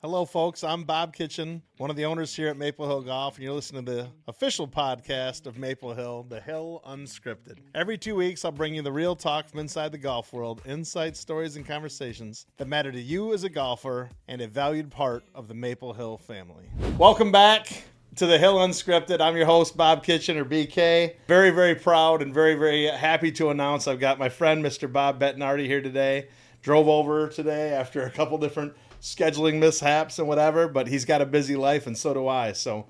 Hello, folks. I'm Bob Kitchen, one of the owners here at Maple Hill Golf, and you're listening to the official podcast of Maple Hill, the Hill Unscripted. Every 2 weeks, I'll bring you the real talk from inside the golf world, insights, stories, and conversations that matter to you as a golfer and a valued part of the Maple Hill family. Welcome back to the Hill Unscripted. I'm your host, Bob Kitchen, or BK. Very, very proud and very, very happy to announce I've got my friend, Mr. Bob Bettinardi, here today. Drove over today after a couple different scheduling mishaps and whatever, but he's got a busy life, and so do I. So,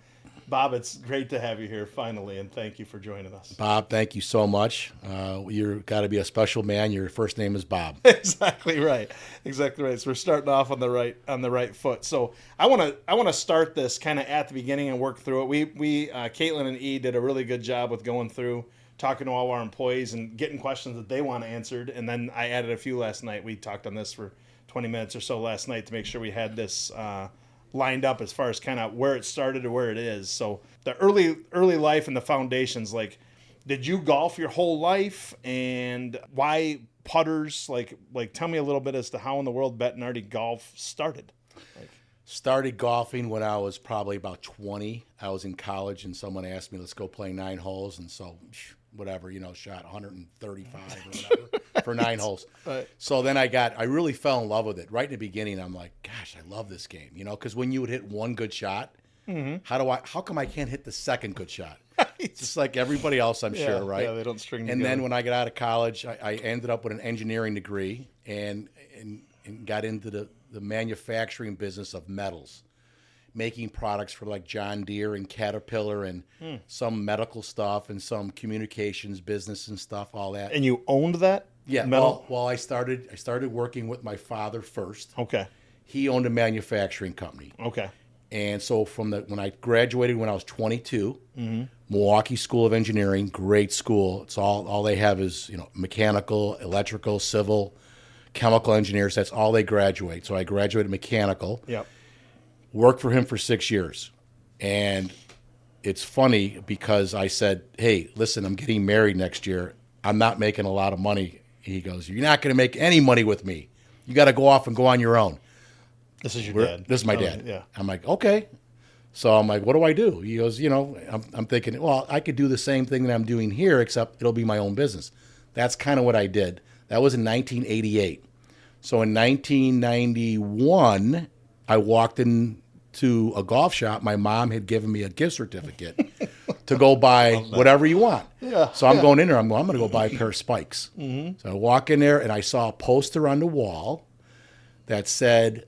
Bob, it's great to have you here finally, and thank you for joining us. Bob, thank you so much. You've got to be a special man. Your first name is Bob. Exactly right. Exactly right. So we're starting off on the right foot. So I want to start this kind of at the beginning and work through it. We Caitlin and E did a really good job with going through, talking to all our employees and getting questions that they want answered, and then I added a few last night. We talked on this for 20 minutes or so last night to make sure we had this lined up as far as kind of where it started or where it is. So the early life and the foundations, like, did you golf your whole life, and why putters? Like tell me a little bit as to how in the world Bettinardi Golf started. Started golfing when I was probably about 20. I was in college, and someone asked me, let's go play 9 holes. And so, whatever, shot 135 or whatever for 9 holes. Right. So then I really fell in love with it. Right in the beginning, I'm like, gosh, I love this game, because when you would hit one good shot, how come I can't hit the second good shot? It's just like everybody else, I'm sure, right? Yeah, they don't string together. And then when I got out of college, I ended up with an engineering degree and got into the manufacturing business of metals, making products for like John Deere and Caterpillar and some medical stuff and some communications business and stuff, all that. And you owned that? Yeah. Metal? Well, I started working with my father first. Okay. He owned a manufacturing company. Okay. And so when I graduated when I was 22, Milwaukee School of Engineering, great school. It's all they have is, mechanical, electrical, civil, chemical engineers. That's all they graduate. So I graduated mechanical. Yep. Worked for him for 6 years. And it's funny because I said, hey, listen, I'm getting married next year. I'm not making a lot of money. He goes, you're not going to make any money with me. You got to go off and go on your own. This is your dad. This is my dad. Yeah. I'm like, okay. So I'm like, what do I do? He goes, I'm thinking, well, I could do the same thing that I'm doing here, except it'll be my own business. That's kind of what I did. That was in 1988. So in 1991, I walked into a golf shop. My mom had given me a gift certificate to go buy whatever you want. Yeah. So I'm going in there. I'm going to go buy a pair of spikes. Mm-hmm. So I walk in there, and I saw a poster on the wall that said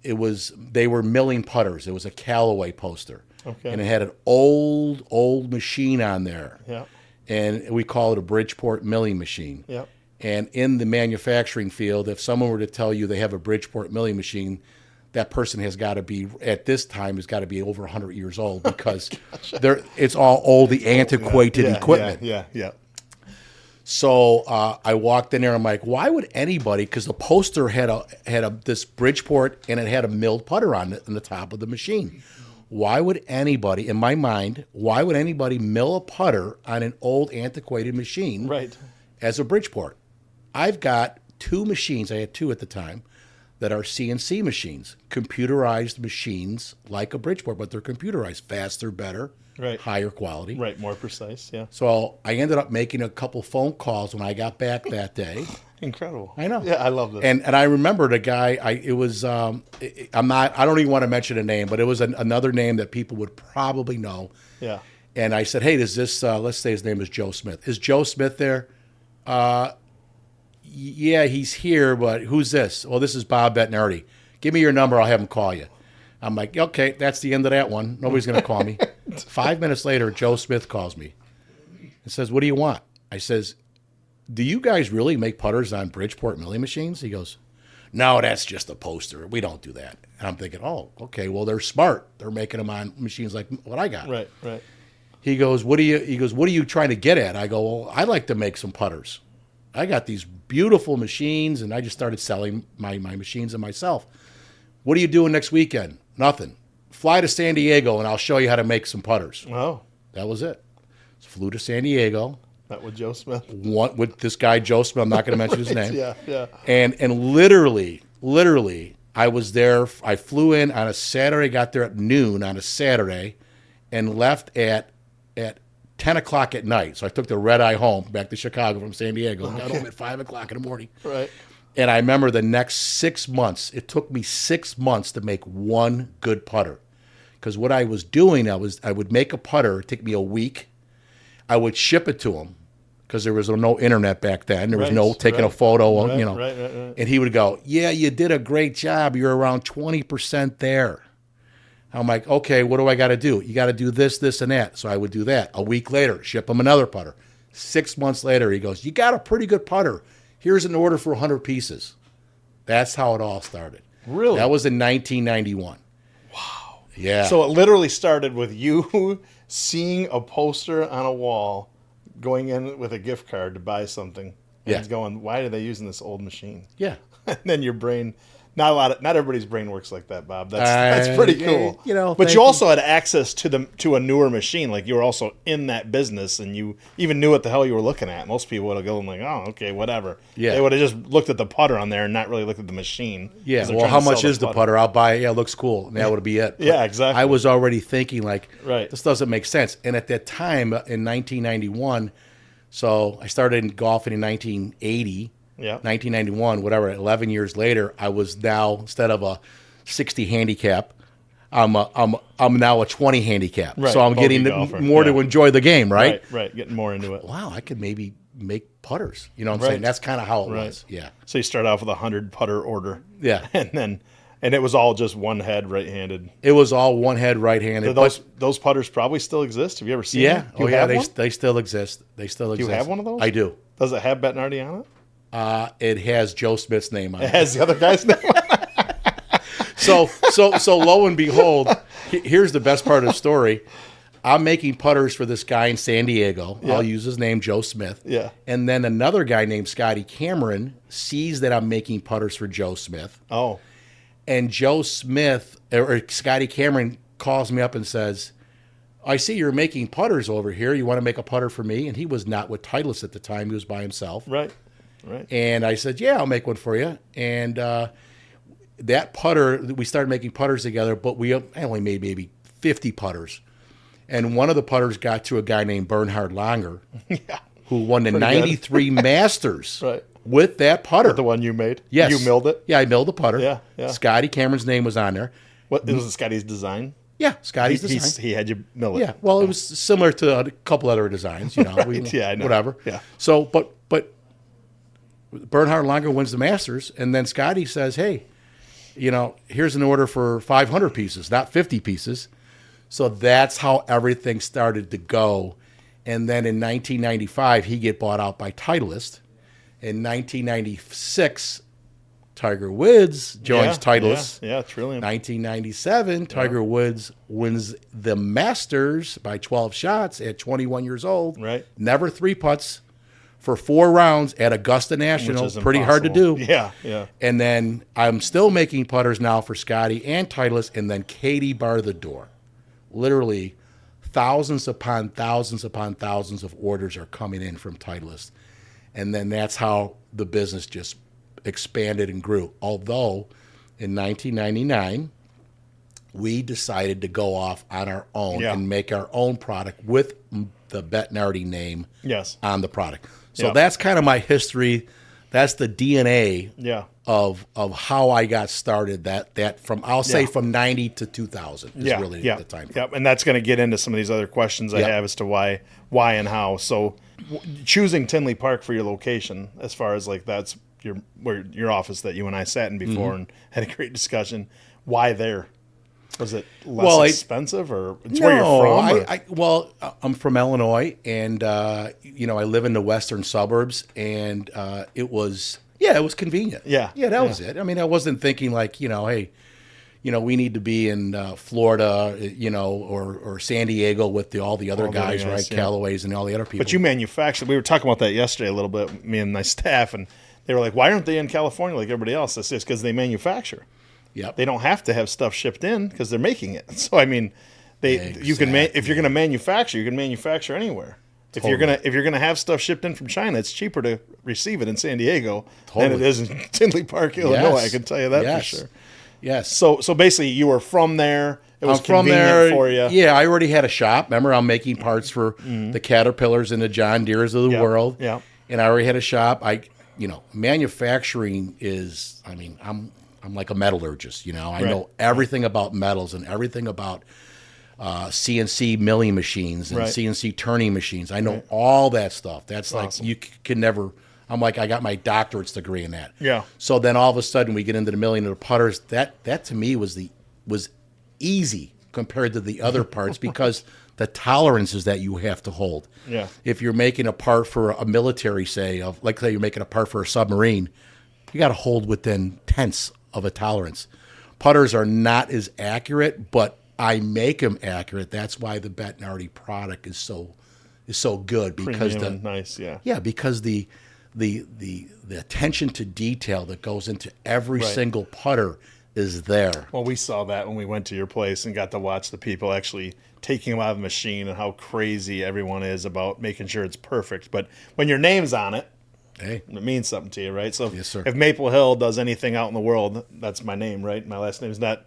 they were milling putters. It was a Callaway poster. Okay. And it had an old machine on there. Yeah. And we call it a Bridgeport milling machine. Yep. And in the manufacturing field, if someone were to tell you they have a Bridgeport milling machine, that person has got to be, at this time, has got to be over 100 years old because it's all old, the antiquated equipment. Yeah. So I walked in there, and I'm like, why would anybody, because the poster had this Bridgeport, and it had a milled putter on the top of the machine. Why would anybody, in my mind, mill a putter on an old antiquated machine as a Bridgeport? I've got 2 machines, I had 2 at the time, that are CNC machines, computerized machines like a Bridgeport, but they're computerized, faster, better, higher quality. Right, more precise, yeah. So I ended up making a couple phone calls when I got back that day. Incredible. I know. Yeah, I love this. And I remember the guy, I don't even want to mention a name, but it was another name that people would probably know. Yeah. And I said, hey, does this, let's say his name is Joe Smith. Is Joe Smith there? Yeah, he's here, but who's this? Well, this is Bob Bettinardi. Give me your number, I'll have him call you. I'm like, okay, that's the end of that one. Nobody's going to call me. 5 minutes later, Joe Smith calls me and says, what do you want? I says, do you guys really make putters on Bridgeport milling machines? He goes, no, that's just a poster. We don't do that. And I'm thinking, oh, okay, well, they're smart. They're making them on machines like what I got. Right. He goes, what are you trying to get at? I go, well, I'd like to make some putters. I got these beautiful machines, and I just started selling my machines and myself. What are you doing next weekend? Nothing. Fly to San Diego, and I'll show you how to make some putters. Oh. That was it. So flew to San Diego. Met with Joe Smith. With this guy, Joe Smith. I'm not going to mention his name. Yeah. And literally, I was there. I flew in on a Saturday, got there at noon on a Saturday, and left at 10 o'clock at night. So I took the red eye home back to Chicago from San Diego and got home at 5 o'clock in the morning. Right. And I remember the next 6 months, it took me 6 months to make one good putter. Because what I was doing, I would make a putter, it'd take me a week. I would ship it to him because there was no internet back then. There was no taking a photo, Right. And he would go, yeah, you did a great job. You're around 20% there. I'm like, okay, what do I got to do? You got to do this, this, and that. So I would do that. A week later, ship him another putter. 6 months later, he goes, you got a pretty good putter. Here's an order for 100 pieces. That's how it all started. Really? That was in 1991. Yeah. So it literally started with you seeing a poster on a wall, going in with a gift card to buy something, and going, "Why are they using this old machine?" Yeah. And then your brain, not everybody's brain works like that, Bob. That's pretty cool. But you also had access to a newer machine. Like you were also in that business, and you even knew what the hell you were looking at. Most people would have gone like, "Oh, okay, whatever." Yeah. They would have just looked at the putter on there and not really looked at the machine. Yeah. Well, how much is the putter? I'll buy it. Yeah, it looks cool. And that would be it. Yeah, exactly. I was already thinking like, right, this doesn't make sense. And at that time in 1991, so I started in golfing in 1980. Yeah. 1991, whatever. 11 years later, I was now, instead of a 60 handicap, I'm now a 20 handicap. Right. So I'm getting more to enjoy the game, right? Right. Getting more into it. Wow, I could maybe make putters. You know what I'm saying? That's kind of how it was. Yeah. So you start off with 100 putter order. Yeah. And it was all just one head right-handed. It was all one head right-handed. Those putters probably still exist. Have you ever seen them? Oh yeah, they still exist. They still exist. Do you have one of those? I do. Does it have Bettinardi on it? It has Joe Smith's name on it. It has the other guy's name on it. So lo and behold, here's the best part of the story. I'm making putters for this guy in San Diego. Yeah. I'll use his name, Joe Smith. Yeah. And then another guy named Scotty Cameron sees that I'm making putters for Joe Smith. Oh. And Joe Smith, or Scotty Cameron, calls me up and says, I see you're making putters over here. You want to make a putter for me? And he was not with Titleist at the time. He was by himself. Right. And I said, yeah, I'll make one for you. And that putter, we started making putters together, but we only made maybe 50 putters. And one of the putters got to a guy named Bernhard Langer, who won the 93 Masters with that putter. With the one you made? Yes. You milled it? Yeah, I milled the putter. Yeah. Scotty Cameron's name was on there. What, was it Scotty's design? Yeah, Scotty's design. He had you mill it. Yeah, well, it was similar to a couple other designs, you know. I know. Whatever. Yeah. So, but Bernhard Langer wins the Masters, and then Scotty says, hey, here's an order for 500 pieces, not 50 pieces. So that's how everything started to go. And then in 1995, he get bought out by Titleist. In 1996, Tiger Woods joins Titleist. Yeah, Trillium. 1997, Tiger Woods wins the Masters by 12 shots at 21 years old. Right. Never three putts for 4 rounds at Augusta National. Pretty hard to do. Yeah. And then I'm still making putters now for Scotty and Titleist, and then Katie bar the door. Literally thousands upon thousands upon thousands of orders are coming in from Titleist. And then that's how the business just expanded and grew. Although in 1999, we decided to go off on our own and make our own product with the Bettinardi name on the product. So that's kind of my history. That's the DNA of how I got started. That from from 90 to 2000 is really the time. Yep, and that's going to get into some of these other questions I have as to why and how. So choosing Tinley Park for your location, as far as like that's your office that you and I sat in before and had a great discussion. Why there? Was it less expensive, or it's where you're from? I'm from Illinois, and I live in the western suburbs, and it was convenient. Yeah, that was it. I mean, I wasn't thinking like, hey, we need to be in Florida, or San Diego with all the other guys, right? Callaway's and all the other people. But you manufacture. We were talking about that yesterday a little bit, me and my staff, and they were like, "Why aren't they in California like everybody else?" It's just because they manufacture. Yep. They don't have to have stuff shipped in because they're making it. So I mean, you can if you're going to manufacture, you can manufacture anywhere. Totally. If you're gonna have stuff shipped in from China, it's cheaper to receive it in San Diego than it is in Tinley Park, Illinois. I can tell you that for sure. Yes. So basically, you were from there. It was I'm from convenient there. for you. Yeah, I already had a shop. Remember, I'm making parts for the Caterpillars and the John Deeres of the world. Yeah. And I already had a shop. Manufacturing is, I'm like a metallurgist, I know everything about metals and everything about CNC milling machines and CNC turning machines. I know all that stuff. That's awesome. like, you can never, I'm like, I got my doctorate's degree in that. Yeah. So then all of a sudden we get into the milling of the putters. That to me was easy compared to the other parts because the tolerances that you have to hold. Yeah. If you're making a part for a military, say you're making a part for a submarine, you got to hold within tenths of a tolerance. Putters are not as accurate, but I make them accurate. That's why the Bettinardi product is so good because Premium, nice, yeah. Yeah, because the attention to detail that goes into every single putter is there. Well, we saw that when we went to your place and got to watch the people actually taking them out of the machine and how crazy everyone is about making sure it's perfect. But when your name's on it, Hey, it means something to you, right? So yes, sir. If Maple Hill does anything out in the world, that's my name, right? My last name is not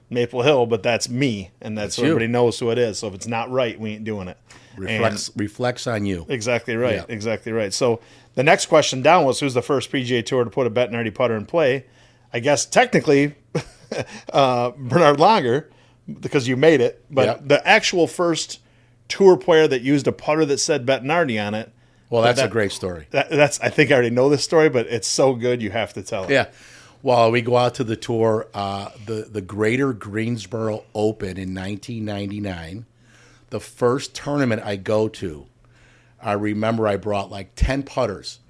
Maple Hill, but that's me, and that's so you. everybody knows who it is. So if it's not right, we ain't doing it. Reflects on you. Exactly right. Yeah. Exactly right. So the next question down was, who's the first PGA Tour to put a Bettinardi putter in play? I guess technically Bernhard Langer, because you made it, but the actual first tour player that used a putter that said Bettinardi on it. Well, that's a great story. That's I think I already know this story, but it's so good you have to tell it. Yeah. Well, we go out to the tour, the Greater Greensboro Open in 1999. The first tournament I go to, I remember I brought like 10 putters,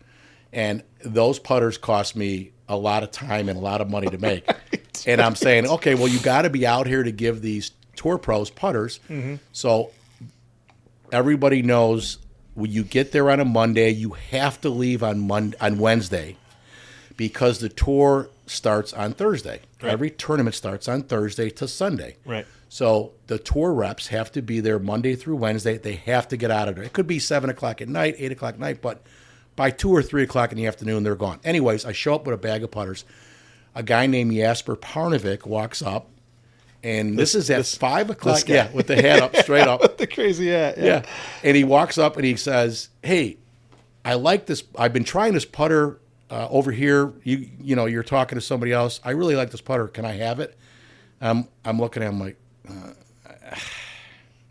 and those putters cost me a lot of time and a lot of money to make. Right. And I'm saying, okay, well, you got to be out here to give these tour pros putters. Mm-hmm. So everybody knows when you get there on a Monday, you have to leave on Wednesday because the tour starts on Thursday. Right. Every tournament starts on Thursday to Sunday. Right. So the tour reps have to be there Monday through Wednesday. They have to get out of there. It could be 7 o'clock at night, 8 o'clock at night, but by 2 or 3 o'clock in the afternoon, they're gone. Anyways, I show up with a bag of putters. A guy named Jesper Parnevik walks up, and this is at 5 o'clock. Yeah, with the hat up, straight up. With the crazy hat. Yeah. And he walks up and he says, "Hey, I like this. I've been trying this putter over here. You know, you're talking to somebody else. I really like this putter. Can I have it?" I'm looking at him like,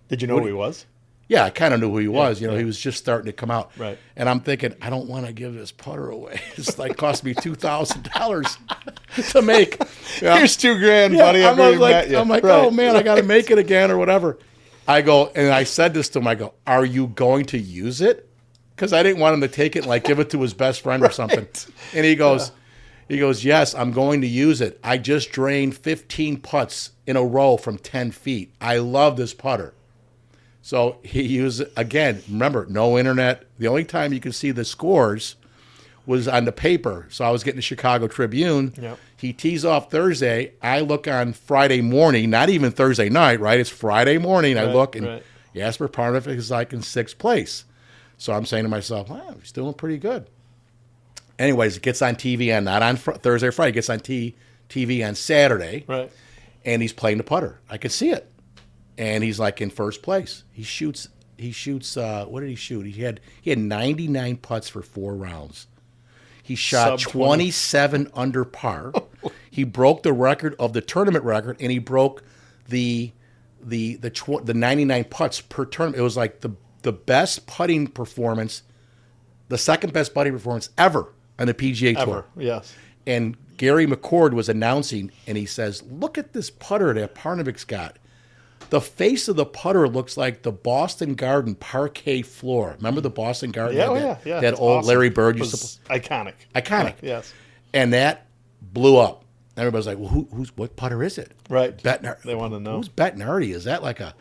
did you know who he was? Yeah, I kind of knew who he was. You know, he was just starting to come out. Right. And I'm thinking, I don't want to give this putter away. It's like cost me $2,000 to make. Yeah. Here's $2,000, buddy. I'm like, oh man, I got to make it again or whatever. I go, and I said this to him. I go, are you going to use it? Because I didn't want him to take it and like give it to his best friend or something. And he goes, yes, I'm going to use it. I just drained 15 putts in a row from 10 feet. I love this putter. So he used it again. Remember, no internet. The only time you could see the scores was on the paper. So I was getting the Chicago Tribune. Yep. He tees off Thursday. I look on Friday morning, not even Thursday night, right? It's Friday morning. I look, and Jesper Parnevik is like in 6th place. So I'm saying to myself, wow, he's doing pretty good. Anyways, it gets on TV not on Thursday or Friday. It gets on TV on Saturday. Right. And he's playing the putter. I could see it. And he's like in first place. He shoots. What did he shoot? He had 99 putts for 4 rounds. He shot 27 under par. He broke the record of the tournament record, and he broke the 99 putts per tournament. It was like the best putting performance, the second best putting performance ever on the PGA Tour. Yes. And Gary McCord was announcing, and he says, "Look at this putter that Parnevik's got. The face of the putter looks like the Boston Garden parquet floor. Remember the Boston Garden? Yeah. That old awesome. Larry Bird used to iconic. Iconic. Yes. And that blew up. Everybody's like, well, what putter is it? Right. Bettinardi. They want to know. Who's Bettinardi? Is that like a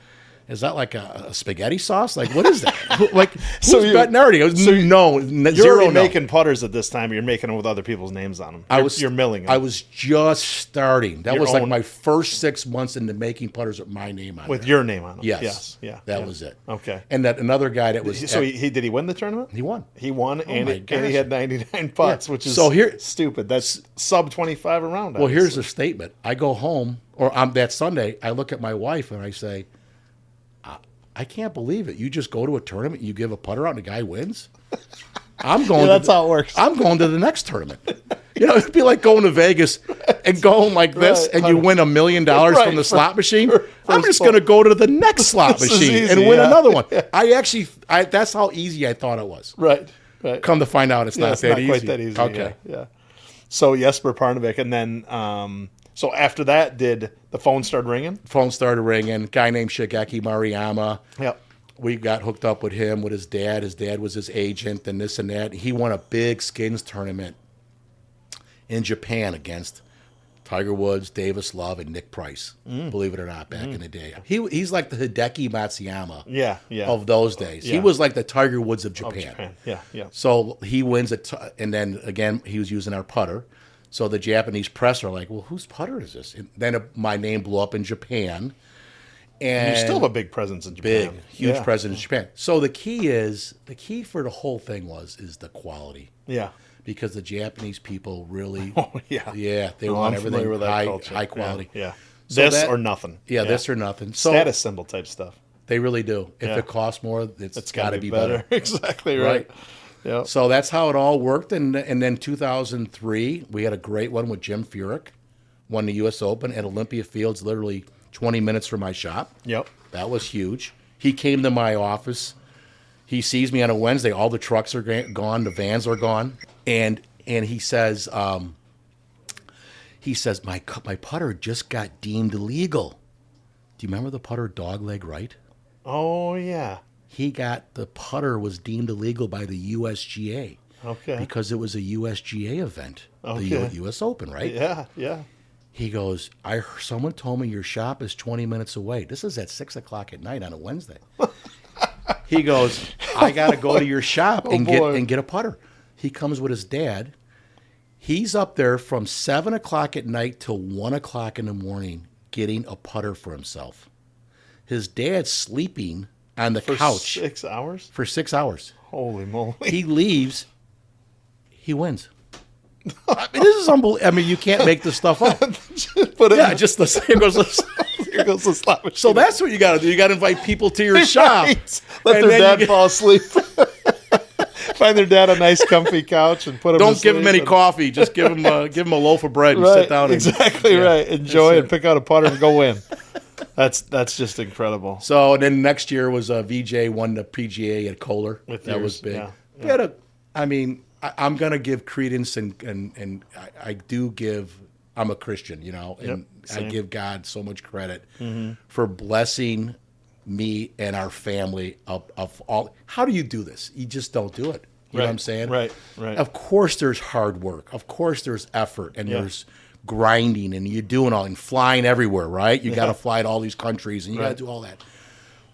is that like a spaghetti sauce? Like, what is that? Like, So who's you- Bettinardi? I was, no, You're zero already no. making putters at this time. You're making them with other people's names on them. You're milling them. I was just starting. That Your was like own- my first 6 months into making putters with my name on it. with your name on them. Yes. Yeah. That was it. Okay. And that another guy that was So he did he win the tournament? he won. He won, and my he gosh. had 99 putts, which is So here- stupid. That's sub 25 around. Well, here's the statement. I go home, or that Sunday, I look at my wife and I say, I can't believe it. You just go to a tournament, you give a putter out, and the guy wins? I'm going. that's how it works. I'm going to the next tournament. You know, it'd be like going to Vegas and going like this, Right. and you win $1 million Right. from the slot machine. for I'm just going to go to the next slot This is machine easy, and win yeah. another one. That's how easy I thought it was. right. Come to find out, it's Yeah, not it's that not easy. quite that easy. Okay. Yeah. So Jesper Parnevik, and then so after that, did the phone start ringing? Phone started ringing. Guy named Shigeki Mariyama. Yep. We got hooked up with him, with his dad. His dad was his agent and this and that. He won a big skins tournament in Japan against Tiger Woods, Davis Love, and Nick Price. Believe it or not, back in the day. He's like the Hideki Matsuyama Yeah. of those days. He Yeah. was like the Tiger Woods of Japan. Japan. Yeah. Yeah. So he wins it, and then again he was using our putter. So the Japanese press are like, "Well, whose putter is this?" And then my name blew up in Japan. And You still have a big presence in Japan. big, huge Yeah. presence in Japan. So the key for the whole thing is the quality, Yeah. because the Japanese people really, Oh, yeah. they No, want I'm familiar everything with that high, culture. high quality. Yeah. So This that- or nothing. Yeah, this or nothing. So Status symbol type stuff. they really do. If Yeah. it costs more, it's got to be better. Exactly right. Right. Yeah. So that's how it all worked. And then 2003, we had a great one with Jim Furyk, won the U.S. Open at Olympia Fields, literally 20 minutes from my shop. Yep. That was huge. He came to my office. He sees me on a Wednesday. All the trucks are gone. The vans are gone. And he says, my putter just got deemed illegal. Do you remember the putter dogleg right? Oh yeah. The putter was deemed illegal by the USGA Okay. because it was a USGA event, Okay. the U.S. Open, right? Yeah. Yeah. He goes, someone told me your shop is 20 minutes away. This is at 6 o'clock at night on a Wednesday. He goes, I got to go to your shop and boy. get a putter. He comes with his dad. He's up there from 7 o'clock at night till 1 o'clock in the morning getting a putter for himself. His dad's sleeping on the couch 6 hours. for 6 hours. Holy moly. He leaves. He wins. I mean, this is unbelievable. I mean, you can't make this stuff up. But Yeah, just here goes here goes the slot machine. So that's what you got to do. You got to invite people to your shop. Right. Let And their then dad you fall asleep. Find their dad a nice, comfy couch and put him. Don't to give him sleep any and- coffee. Just give him a loaf of bread and Right, sit down. And, exactly Yeah. right. Enjoy That's and pick out a putter and go win. That's just incredible. So and then next year was Vijay won the PGA at Kohler. With that yours, was big. yeah, We had I'm going to give credence and I do give. I'm a Christian, you know, and I same. give God so much credit for blessing me and our family of all. How do you do this? You just don't do it. You know what I'm saying? Right. Of course there's hard work. Of course there's effort and Yeah. there's grinding and you're doing all and flying everywhere, right? You got to fly to all these countries and you got Right. to do all that.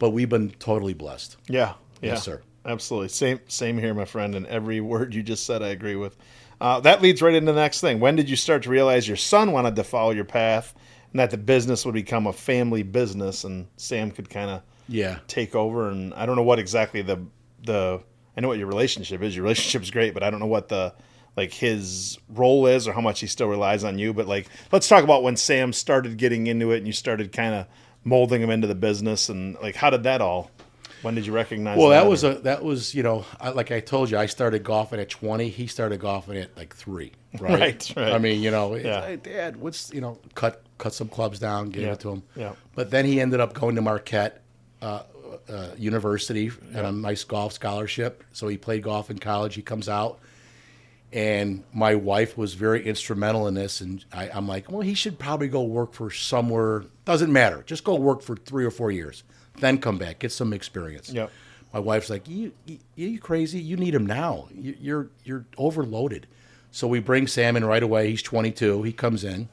But we've been totally blessed. Yeah. Yes, sir. Absolutely. Same here, my friend. And every word you just said, I agree with. That leads right into the next thing. When did you start to realize your son wanted to follow your path and that the business would become a family business and Sam could kind of take over? And I don't know what exactly I know what your relationship is. Your relationship is great, but I don't know what his role is or how much he still relies on you. But let's talk about when Sam started getting into it and you started kind of molding him into the business and how did that all? When did you recognize? Well, that was like I told you, I started golfing at 20. He started golfing at 3. Right. I mean, Yeah. hey, Dad, what's cut some clubs down, gave it to him. Yeah. But then he ended up going to Marquette University and a nice golf scholarship. So he played golf in college. He comes out, and my wife was very instrumental in this. And I'm like, well, he should probably go work for somewhere. Doesn't matter. Just go work for 3 or 4 years. Then come back, get some experience. Yep. My wife's like, you crazy? You need him now. You're overloaded. So we bring Sam in right away. He's 22. He comes in,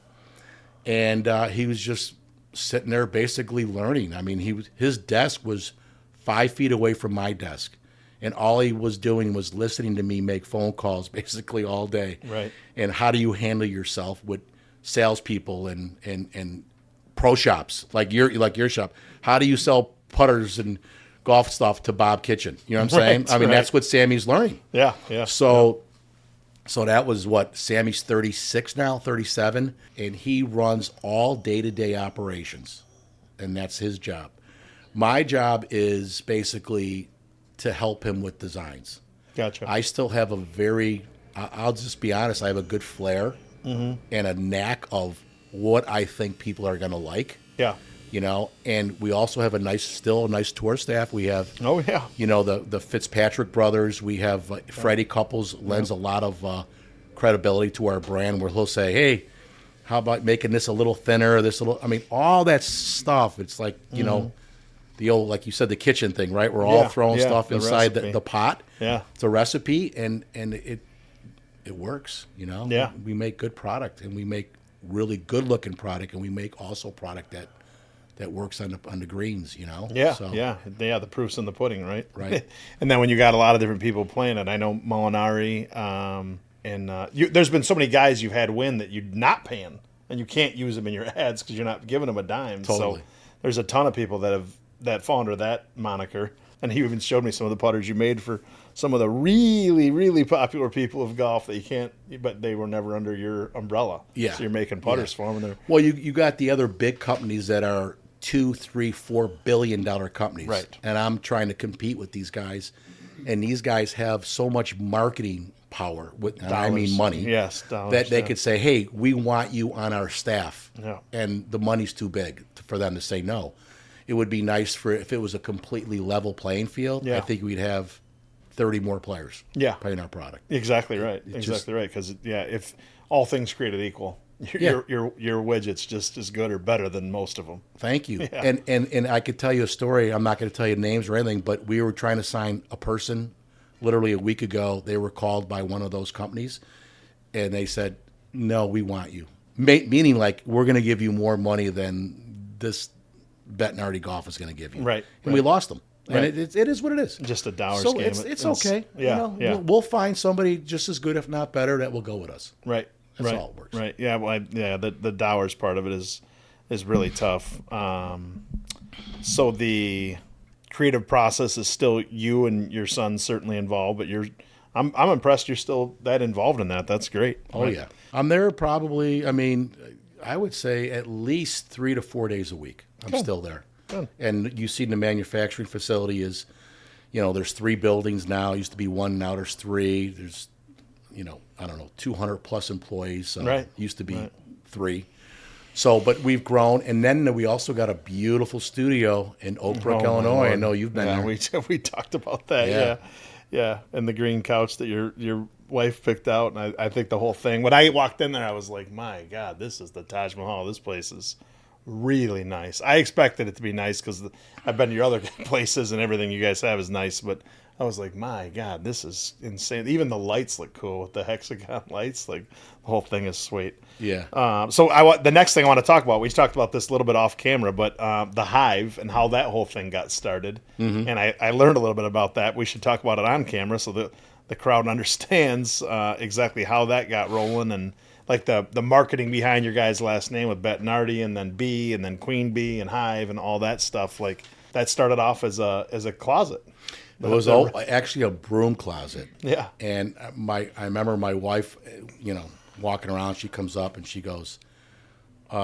and he was just sitting there basically learning. I mean, his desk was 5 feet away from my desk, and all he was doing was listening to me make phone calls basically all day. Right. And how do you handle yourself with salespeople and pro shops like your shop? How do you sell putters and golf stuff to Bob Kitchen? You know what I'm saying? Right, I mean, right. that's what Sammy's learning. Yeah. So that was what, Sammy's 36 now, 37, and he runs all day-to-day operations, and that's his job. My job is basically to help him with designs. Gotcha. I still have I'll just be honest, I have a good flair and a knack of what I think people are going to like. Yeah. You know, and we also have a nice tour staff. We have, Oh, yeah. you know, the Fitzpatrick brothers. We have Freddie Couples lends a lot of credibility to our brand, where he'll say, hey, how about making this a little thinner, I mean, all that stuff. It's like, you know, the old, like you said, the kitchen thing, right? We're all throwing stuff inside the pot. Yeah. It's a recipe, and it works, you know? Yeah. We make good product, and we make really good-looking product, and we make also product that works on the greens, you know? Yeah, So, yeah. The proof's in the pudding, right? Right. And then when you got a lot of different people playing it, I know Molinari, there's been so many guys you've had win that you're not paying, and you can't use them in your ads because you're not giving them a dime. Totally. So there's a ton of people that fall under that moniker. And he even showed me some of the putters you made for some of the really, really popular people of golf that you can't, but they were never under your umbrella. Yeah. So you're making putters for them. And well, you got the other big companies that are $2, $3, $4 billion companies. Right. And I'm trying to compete with these guys. And these guys have so much marketing power, and I mean money. Yes, dollars, that they could say, hey, we want you on our staff. Yeah. And the money's too big for them to say no. It would be nice if it was a completely level playing field. Yeah. I think we'd have 30 more players playing our product. Exactly right. Exactly right. Because if all things created equal, your widget's just as good or better than most of them. Thank you. Yeah. And I could tell you a story. I'm not going to tell you names or anything, but we were trying to sign a person literally a week ago. They were called by one of those companies, and they said, no, we want you. Meaning, like, we're going to give you more money than this Bettinardi Golf is going to give you. Right. And we lost them. Right. And it is what it is. Just a dollars So game. it's okay. Yeah, You know, we'll find somebody just as good, if not better, that will go with us. Right. That's right. all it works. Right. Yeah. Well, the dollars part of it is really tough. So the creative process is still you and your son certainly involved, but I'm impressed you're still that involved in that. That's great. Oh, yeah. I'm there probably, I would say at least 3 to 4 days a week. I'm still there. Good. And you see the manufacturing facility is, there's 3 buildings now. It used to be 1, now there's 3. There's, 200 plus employees. So Right. It used to be 3. So, but we've grown. And then we also got a beautiful studio in Oak Brook, Illinois. I know you've been there. We talked about that. Yeah. And the green couch that your wife picked out. And I think the whole thing, when I walked in there, I was like, my God, this is the Taj Mahal. This place is really nice. I expected it to be nice because I've been to your other places and everything you guys have is nice, but I was like, my God, this is insane. Even the lights look cool with the hexagon lights. Like, the whole thing is sweet. Yeah. So the next thing I want to talk about, we talked about this a little bit off camera, but the Hive and how that whole thing got started. Mm-hmm. And I learned a little bit about that. We should talk about it on camera so that the crowd understands exactly how that got rolling, and like the marketing behind your guys' last name with Bettinardi and then B and then Queen Bee and Hive and all that stuff. Like, that started off as a closet. It was actually a broom closet. Yeah. And I remember my wife, walking around, she comes up and she goes, we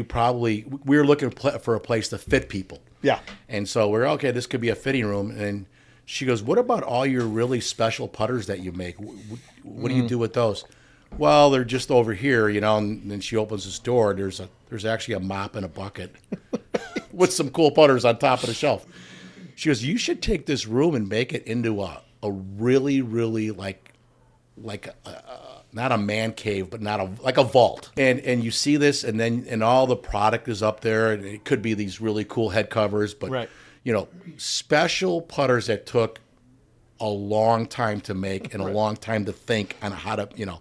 were looking for a place to fit people. Yeah. And so we're, okay, this could be a fitting room. And she goes, what about all your really special putters that you make? What do you do with those? Well, they're just over here, and then she opens this door. There's actually a mop and a bucket with some cool putters on top of the shelf. She goes, you should take this room and make it into a really, really like not a man cave, but like a vault. And you see this, and all the product is up there, and it could be these really cool head covers, but right. Special putters that took a long time to make and a long time to think on how to, a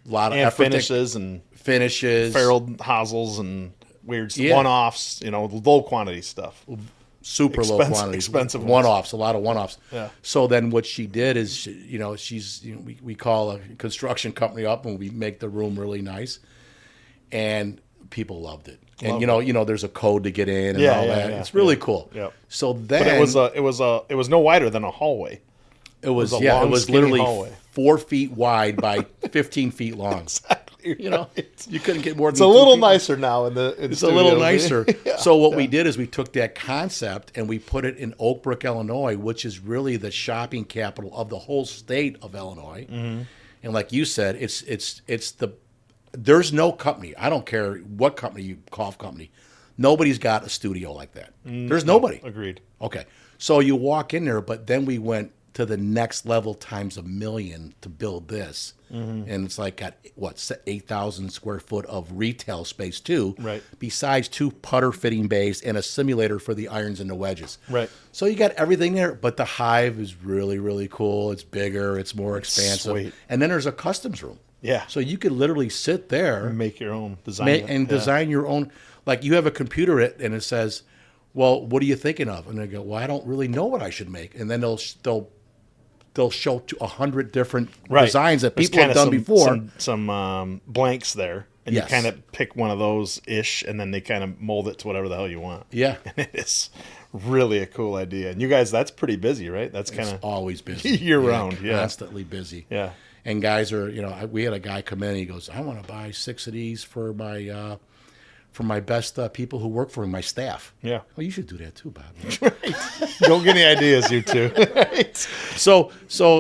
lot of and effort. Finishes and finishes, ferruled hosels and weird Yeah. one-offs, low quantity stuff. super low quantities, expensive one-offs, a lot of one-offs. Yeah. So then what she did is, we call a construction company up and we make the room really nice, and people loved it. And there's a code to get in and all that. It's really cool. Yep. So then But it was no wider than a hallway. it was a long, it was skinny literally hallway. 4 feet wide by 15 feet long. Exactly. You couldn't get more than It's a 2 little feet. nicer now It's a little nicer. Yeah. So what we did is we took that concept and we put it in Oak Brook, Illinois, which is really the shopping capital of the whole state of Illinois. Mm-hmm. And like you said, there's no company. I don't care what company, golf company. Nobody's got a studio like that. There's nobody. Agreed. Okay. So you walk in there, but then we went to the next level times 1,000,000 to build this. And it's like got 8,000 square foot of retail space too. Right. Besides 2 putter fitting bays and a simulator for the irons and the wedges. Right. So you got everything there, but the hive is really, really cool. It's bigger, it's more expansive. Sweet. And then there's a customs room. Yeah. So you could literally sit there Make your own design. design your own. Like you have a computer and it says, well, what are you thinking of? And they go, well, I don't really know what I should make. And then they'll show 100 different designs that There's people have kinda done before. Some blanks there, and Yes. you kind of pick one of those ish, and then they kind of mold it to whatever the hell you want. Yeah. And it is really a cool idea. And you guys, that's pretty busy, right? That's kind of Always busy. year round. Yeah. Constantly busy. Yeah. And guys are, we had a guy come in and he goes, I want to buy 6 of these for my best people who work for me, my staff. Yeah. Well, you should do that too, Bob. Don't get any ideas, you two. Right. So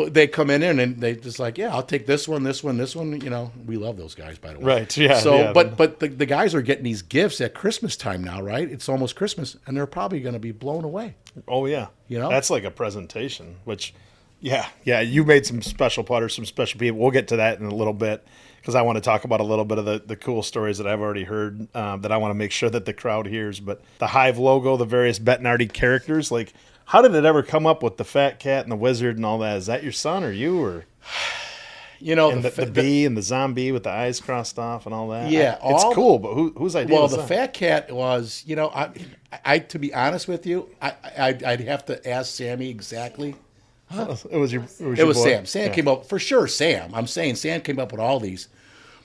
they come in and they just like, yeah, I'll take this one. We love those guys, by the way. Right, yeah, So, yeah. but the guys are getting these gifts at Christmas time now, right? It's almost Christmas, and they're probably going to be blown away. Oh yeah. You know? That's like a presentation. Which, yeah. You made some special putters, some special people. We'll get to that in a little bit, because I want to talk about a little bit of the cool stories that I've already heard that I want to make sure that the crowd hears. But the Hive logo, the various Bettinardi characters, like, how did it ever come up with the fat cat and the wizard and all that? Is that your son or you, or and the bee and the zombie with the eyes crossed off and all that? Yeah, it's cool. But whose idea? Well, was the that? fat cat was, I to be honest with you, I'd have to ask Sammy exactly. It was It was boy? Sam. Sam Yeah. came up for sure. Sam. I'm saying Sam came up with all these,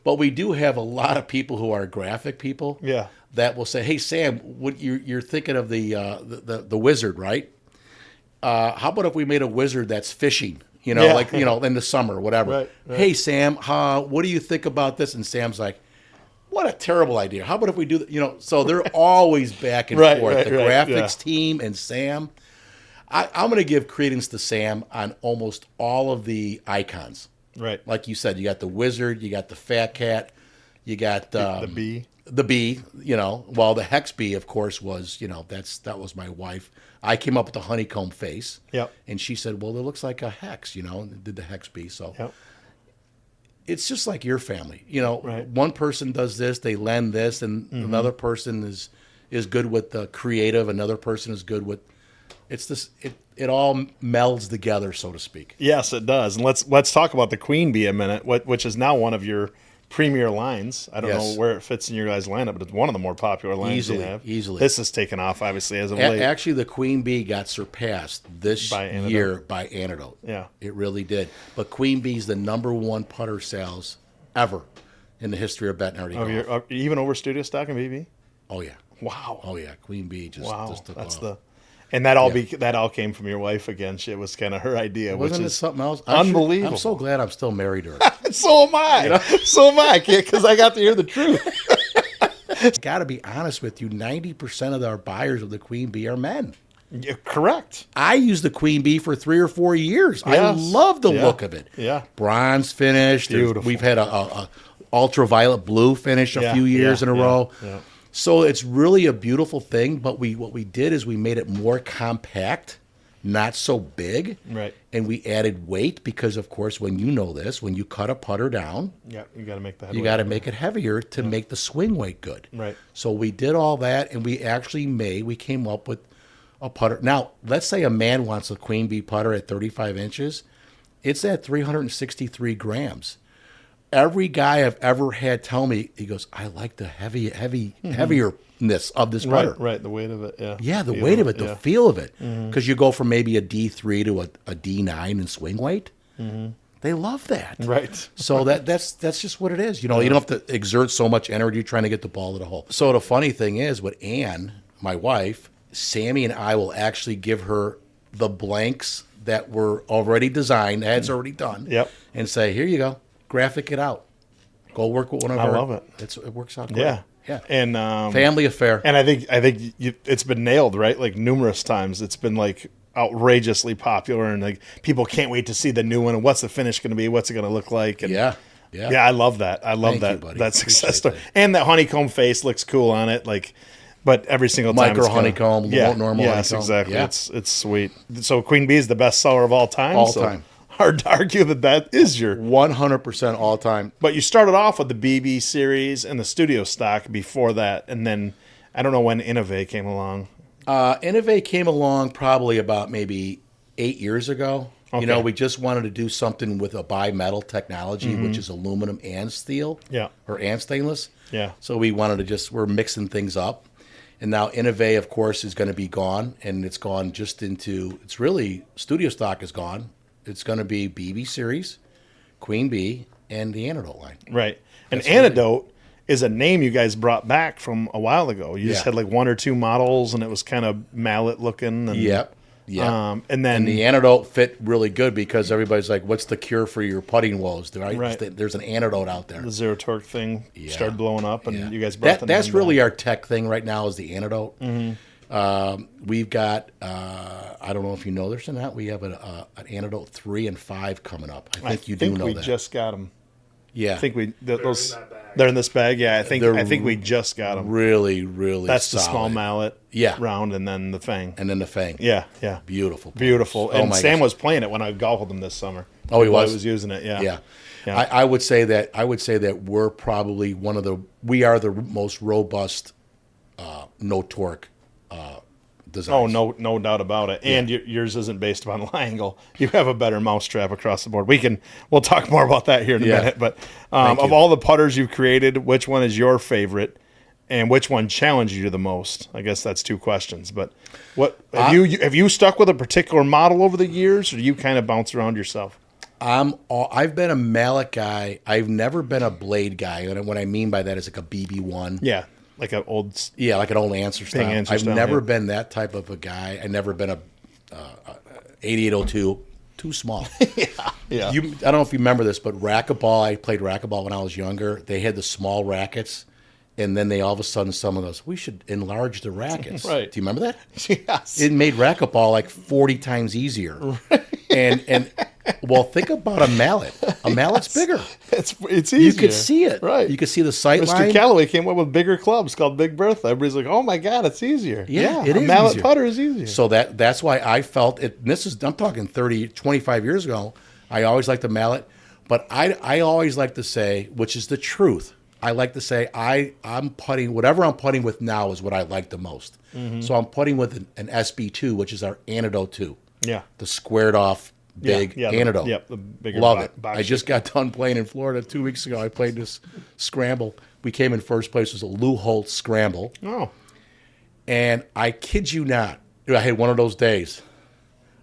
but we do have a lot of people who are graphic people. Yeah. That will say, "Hey Sam, what you're thinking of the wizard, right? How about if we made a wizard that's fishing? In the summer, whatever. Right. Hey Sam, what do you think about this?" And Sam's like, "What a terrible idea. How about if we do that?" So they're always back and Right, forth. right, the right, graphics team and Sam. I'm going to give credence to Sam on almost all of the icons. Right. Like you said, you got the wizard, you got the fat cat, you got The bee. The bee. Well, the hex bee, of course, was that was my wife. I came up with the honeycomb face. Yep. And she said, "Well, it looks like a hex," and did the hex bee. So Yep. it's just like your family. Right. One person does this, they lend this, and another person is good with the creative. Another person is good with. It's this. It all melds together, so to speak. Yes, it does. And let's talk about the Queen Bee a minute, which is now one of your premier lines. I don't know where it fits in your guys' lineup, but it's one of the more popular lines you have. Easily. This has taken off, obviously, as of late. Actually, the Queen Bee got surpassed this year by Antidote. Yeah. It really did. But Queen Bee's the #1 putter sales ever in the history of Bettinardi Golf. Even over Studio Stock and BB? Oh, yeah. Wow. Oh, yeah. Queen Bee just took That's off. And that all came from your wife again. It was kind of her idea, Wasn't which it is something else? unbelievable. I'm so glad I'm still married to her. So am I. So am I, kid, because I got to hear the truth. Got to be honest with you, 90% of our buyers of the Queen Bee are men. Yeah, correct. I used the Queen Bee for 3 or 4 years. I Yes. love the Yeah. look of it. Yeah. Bronze finish. Beautiful. We've had a ultraviolet blue finish a few years in a row. Yeah. So it's really a beautiful thing. But what we did is we made it more compact, not so big. Right. And we added weight because, of course, when you cut a putter down, Yeah, you got to make that. you got to make it heavier to make the swing weight good. Right. So we did all that, and we came up with a putter. Now, let's say a man wants a Queen Bee putter at 35 inches. It's at 363 grams. every guy I've ever had tell me, he goes, I like the heavierness of this putter. Right, the weight of it, yeah. Yeah, the weight of it, the feel of it. Because you go from maybe a D3 to a D9 in swing weight. They love that. Right. So that's just what it is. You know, you don't have to exert so much energy trying to get the ball to the hole. So the funny thing is with Ann, my wife, Sammy and I will actually give her the blanks that were already designed, ads already done. Yep. And say, here you go. Graphic it out. Go work with one of our. I love it. It works out great. Yeah. And family affair. And I think it's been nailed, right? Like numerous times. It's been like outrageously popular, and like people can't wait to see the new one. And what's the finish going to be? What's it going to look like? And Yeah. I love that. I love Thank that. you, buddy. That success Appreciate story. that. And that honeycomb face looks cool on it. Like, but every single time, Micro honeycomb, normal yes, honeycomb. exactly. Yeah. It's sweet. So Queen Bee is the best seller of all time. All time. Hard to argue that is your 100% all time. But you started off with the BB series and the studio stock before that, and then I don't know when Innovate came along. Innovate came along probably about maybe 8 years ago. Okay. You know, we just wanted to do something with a bimetal technology, which is aluminum and steel. Yeah. Or and stainless. Yeah. So we wanted to we're mixing things up. And now Innovate, of course, is going to be gone, and it's gone just into, it's really, studio stock is gone. It's going to be BB series, Queen Bee, and the Antidote line. Right. And Antidote is a name you guys brought back from a while ago. You just had like one or two models, and it was kind of mallet looking. And, Yep. And then the Antidote fit really good because everybody's like, what's the cure for your putting woes? Right. There's an antidote out there. the Zero Torque thing started blowing up, and Yeah. you guys brought That's name really back. our tech thing right now is the Antidote. We've got, I don't know if you know this or not, we have an Antidote 3 and 5 coming up. I think you do know we that. just got them. Yeah. I think those in that bag. they're in this bag. Yeah, I think They're we just got them. really, really That's solid. the small mallet, Yeah. round, and then the fang. And then the Fang. Yeah. Beautiful. Beautiful. Oh And my Sam gosh. was playing it when I golfed with him this summer. Oh, he While was? He was using it. Yeah. Yeah. I would say that we're probably we are the most robust no torque designs. Oh, no doubt about it. And yours isn't based upon Langle. You have a better mousetrap across the board. We'll talk more about that here in a minute. But of you. all the putters you've created, which one is your favorite, and which one challenged you the most? I guess that's two questions. But what have you stuck with a particular model over the years, or do you kind of bounce around yourself? I've been a mallet guy. I've never been a blade guy. And what I mean by that is like a BB1. Yeah, like an old. Yeah, like an old answer style. Answer I've style, never yeah. been that type of a guy. I've never been a 8802. Too small. Yeah. I don't know if you remember this, but racquetball, I played racquetball when I was younger. They had the small rackets, and then they all of a sudden, someone goes, we should enlarge the rackets. Right. Do you remember that? Yes. It made racquetball like 40 times easier. And well, think about a mallet. A mallet's bigger. It's easier. You could see it. Right. You could see the sight Mr. line. Callaway came up with bigger clubs called Big Bertha. Everybody's like, "Oh my God, it's easier." Yeah, it a is mallet easier. putter is easier. So that's why I felt it. And I'm talking 25 years ago. I always liked the mallet, but I always like to say, which is the truth. I like to say I'm putting, whatever I'm putting with now is what I like the most. So I'm putting with an SB2, which is our Antidote 2. Yeah. The squared off big Antidote. The bigger Love bo- it. box I just got done playing in Florida 2 weeks ago. I played this scramble. We came in first place. It was a Lou Holt scramble. Oh, And I kid you not, I had one of those days.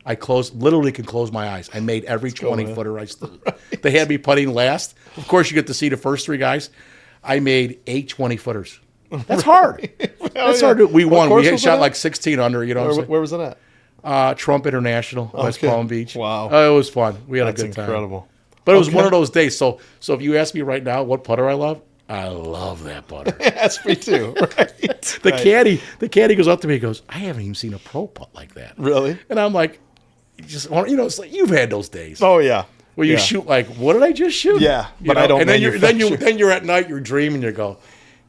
I literally could close my eyes. I made every 20-footer. They had me putting last. Of course, you get to see the first three guys. I made 8 20-footers. That's hard. That's hard. We won. course We was shot it like 16 under. You know what I'm saying? where was it at? Trump International, West Okay. Palm Beach. Wow. Oh, it was fun. We had That's a good time. incredible. But it was one of those days. So if you ask me right now what putter I love that putter. That's me too. Right. The caddy goes up to me and goes, I haven't even seen a pro putt like that. Really? And I'm like, it's like you've had those days Oh yeah. where you shoot like, what did I just shoot? Yeah, You but know? I don't And then you're manufacture. at night, you're dreaming, you go,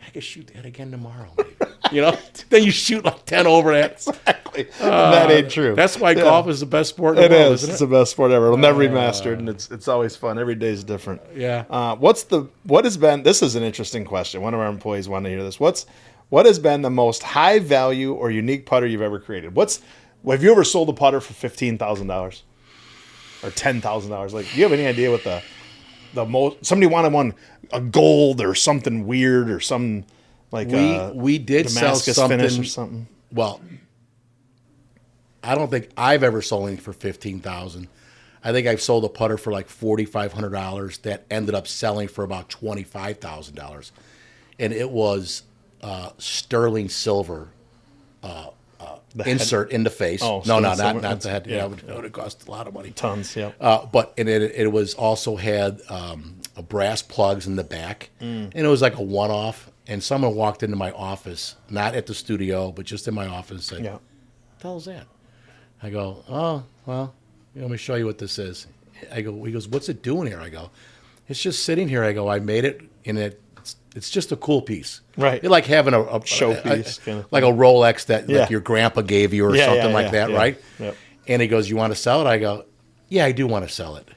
I could shoot that again tomorrow. Maybe. You know, then you shoot like 10 over that. Exactly. That ain't true. That's why golf is the best sport in It the world, is. isn't It's it? the best sport ever. It'll never be mastered, and it's always fun. Every day is different. Yeah. What has been? This is an interesting question. One of our employees wanted to hear this. What has been the most high value or unique putter you've ever created? Have you ever sold a putter for $15,000 or $10,000? Like, do you have any idea what the most? Somebody wanted a gold or something weird or some like we did Damascus sell finish something or something. Well, I don't think I've ever sold anything for $15,000. I think I've sold a putter for like $4,500 that ended up selling for about $25,000, and it was sterling silver insert in the face. Oh, no, sterling silver. not the head. Yeah. It would have cost a lot of money. Tons, yeah. But it was also had a brass plugs in the back, and it was like a one-off. And someone walked into my office, not at the studio, but just in my office, and said, Yeah. "What the hell is that?" I go, "Oh, well, let me show you what this is." He goes, "What's it doing here?" I go, "It's just sitting here." I go, "I made it, and it's just a cool piece." Right. It's like having a showpiece, kind of like a Rolex that Yeah. like your grandpa gave you or Yeah, something yeah, like yeah, that, yeah. right? Yep. And he goes, "You want to sell it?" I go, "Yeah, I do want to sell it."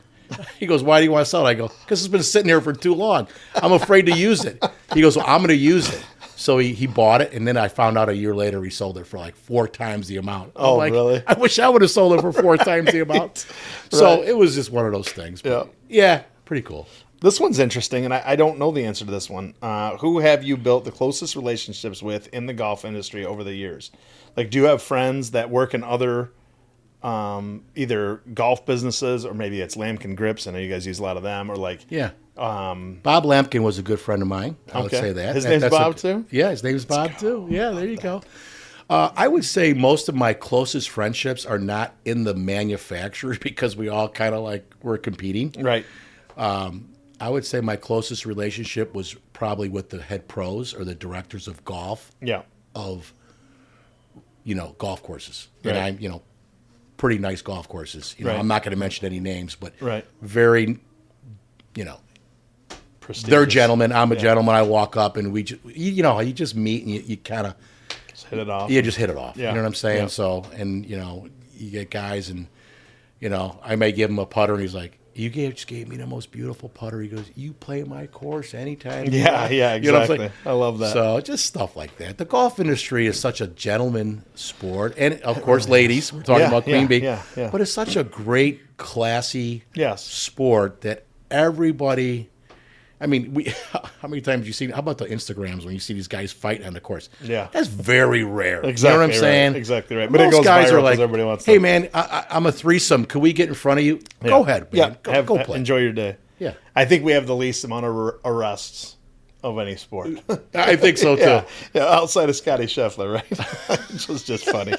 He goes, "Why do you want to sell it?" I go, "Because it's been sitting here for too long. I'm afraid to use it." He goes, "Well, I'm going to use it." So he bought it, and then I found out a year later he sold it for like 4 times the amount. I'm Oh, like, really? I wish I would have sold it for 4 times the amount. So it was just one of those things. But yeah, pretty cool. This one's interesting, and I don't know the answer to this one. Who have you built the closest relationships with in the golf industry over the years? Like, do you have friends that work in other either golf businesses, or maybe it's Lamkin Grips? I know you guys use a lot of them, or like Bob Lampkin was a good friend of mine. I would say that. His name's Bob too? Yeah, his name's Bob too. Yeah, there you go. I would say most of my closest friendships are not in the manufacturers because we all kind of like we're competing. Right. I would say my closest relationship was probably with the head pros or the directors of golf Yeah. of, golf courses. Right. And I'm, pretty nice golf courses. Right. I'm not going to mention any names, but Right. very, Prestigious. they're gentlemen. I'm a gentleman. I walk up and we just, you just meet and you kind of, Just hit it off. you just hit it off. Yeah. You know what I'm saying? Yeah. So, and, you get guys and, I may give him a putter and he's like, "You just gave me the most beautiful putter." He goes, "You play my course anytime." Yeah, yeah, You know what I'm exactly. saying? I love that. So just stuff like that. The golf industry is such a gentleman sport. And, of course, ladies. We're talking Yeah, about Queen yeah, Bee. yeah, yeah. But it's such a great, classy Yes. sport that everybody... I mean, how many times you see? How about the Instagrams when you see these guys fight on the course? Yeah. That's very rare. Exactly You know what I'm right. saying? Exactly right. But Most it goes guys viral are 'cause like, everybody wants "Hey, to." man, I'm a threesome. Could we get in front of you?" Yeah. Go ahead, man. Yeah. Go play. Enjoy your day. Yeah. I think we have the least amount of arrests of any sport. I think so, too. Yeah, outside of Scotty Scheffler, right? Which was just funny.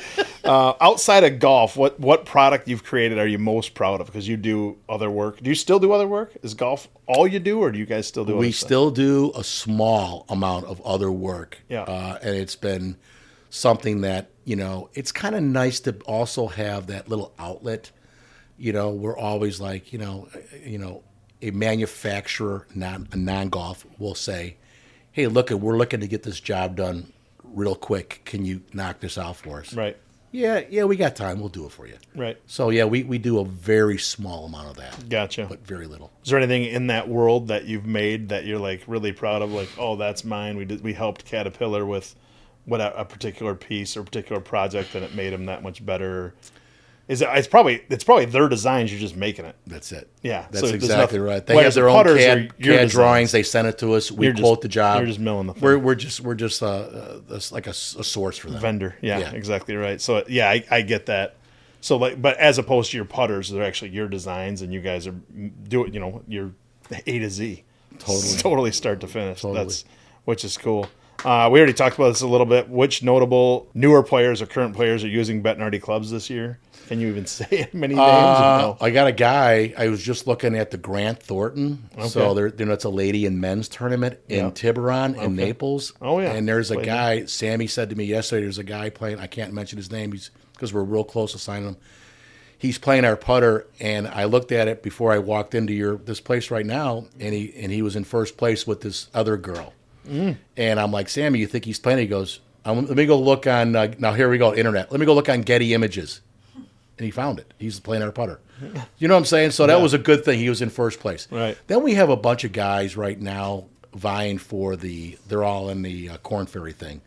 Outside of golf, what product you've created are you most proud of? Because you do other work. Do you still do other work? Is golf all you do, or do you guys still do other We stuff? still do a small amount of other work. Yeah. And it's been something that, it's kind of nice to also have that little outlet. We're always like, a manufacturer, a non-golf, will say, "Hey, look, we're looking to get this job done real quick. Can you knock this out for us?" Right. Yeah, we got time. We'll do it for you. Right. So, yeah, we do a very small amount of that. Gotcha. But very little. Is there anything in that world that you've made that you're like really proud of? Like, oh, that's mine. We helped Caterpillar with a particular piece or a particular project, and it made them that much better. It's probably their designs. You're just making it. That's it. Yeah, That's so there's exactly nothing- right. They whereas have their own putters are CAD your designs. drawings. They send it to us. We You're quote just- the job. you're just milling the thing. We're just like a source for them. Vendor. Yeah, Yeah. exactly right. So yeah, I get that. So but as opposed to your putters, they're actually your designs, and you guys are you're A to Z, totally start to finish. Totally. Which is cool. We already talked about this a little bit. Which notable newer players or current players are using Bettinardi clubs this year? Can you even say many names? No? I got a guy. I was just looking at the Grant Thornton. So it's a lady in men's tournament in Tiburon in Naples. Oh, yeah. And there's a Played guy. Sammy said to me yesterday, there's a guy playing. I can't mention his name because we're real close to signing him. He's playing our putter, and I looked at it before I walked into this place right now, and he was in first place with this other girl. And I'm like, "Sammy, you think he's playing?" He goes, "Let me go look on." Now here we go, internet. Let me go look on Getty Images, and he found it. He's playing our putter. You know what I'm saying? So that was a good thing. He was in first place. Right. Then we have a bunch of guys right now vying for they're all in the Corn Ferry thing.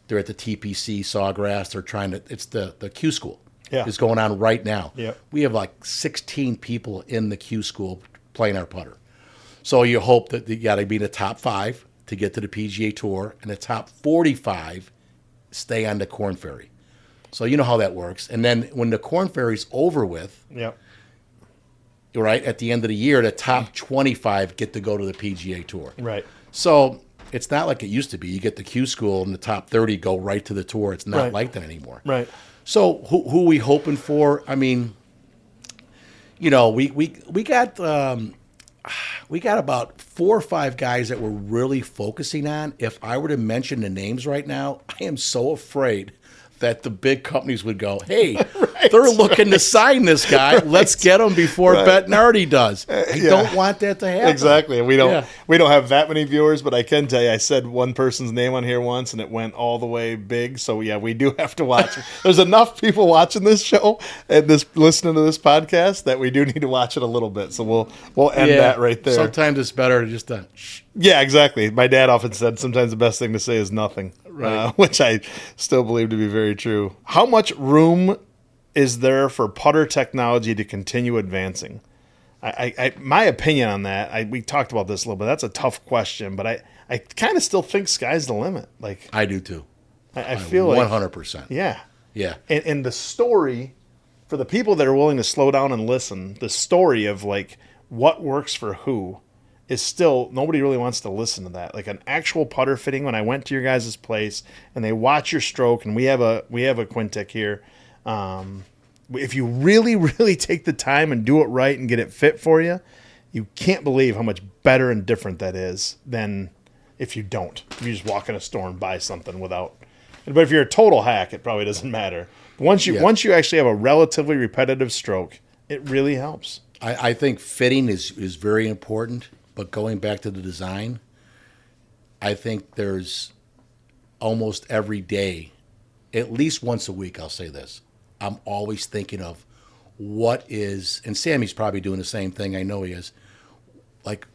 They're at the TPC Sawgrass. They're trying to. It's the Q School. Yeah. Is going on right now. Yep. We have like 16 people in the Q School playing our putter. So you hope that you got to be in the top 5 to get to the PGA Tour, and the top 45 stay on the Korn Ferry. So you know how that works. And then when the Korn Ferry's over with, Yep. right, at the end of the year, the top 25 get to go to the PGA Tour. Right. So it's not like it used to be. You get the Q School and the top 30 go right to the tour. It's not like that anymore. Right. So who are we hoping for? I mean, we got about 4 or 5 guys that we're really focusing on. If I were to mention the names right now, I am so afraid that the big companies would go, hey, they're looking to sign this guy. Let's get him before Bettinardi does. I don't want that to happen. Exactly. We don't have that many viewers, but I can tell you, I said one person's name on here once, and it went all the way big. So yeah, we do have to watch. There's enough people watching this show and listening to this podcast that we do need to watch it a little bit. So we'll end that right there. Sometimes it's better to just shh. Yeah, exactly. My dad often said sometimes the best thing to say is nothing, which I still believe to be very true. How much room is there for putter technology to continue advancing? My opinion on that, we talked about this a little bit. That's a tough question, but I kind of still think sky's the limit. Like I do too. I feel 100%. Yeah. And the story for the people that are willing to slow down and listen, the story of like what works for who is still, nobody really wants to listen to that. Like an actual putter fitting, when I went to your guys' place and they watch your stroke, and we have a Quintic here. If you really, really take the time and do it right and get it fit for you, you can't believe how much better and different that is than if you don't. If you just walk in a store and buy something without. But if you're a total hack, it probably doesn't matter. But once you actually have a relatively repetitive stroke, it really helps. I think fitting is very important. But going back to the design, I think there's almost every day, at least once a week, I'll say this, I'm always thinking of what is, and Sammy's probably doing the same thing, I know he is, like,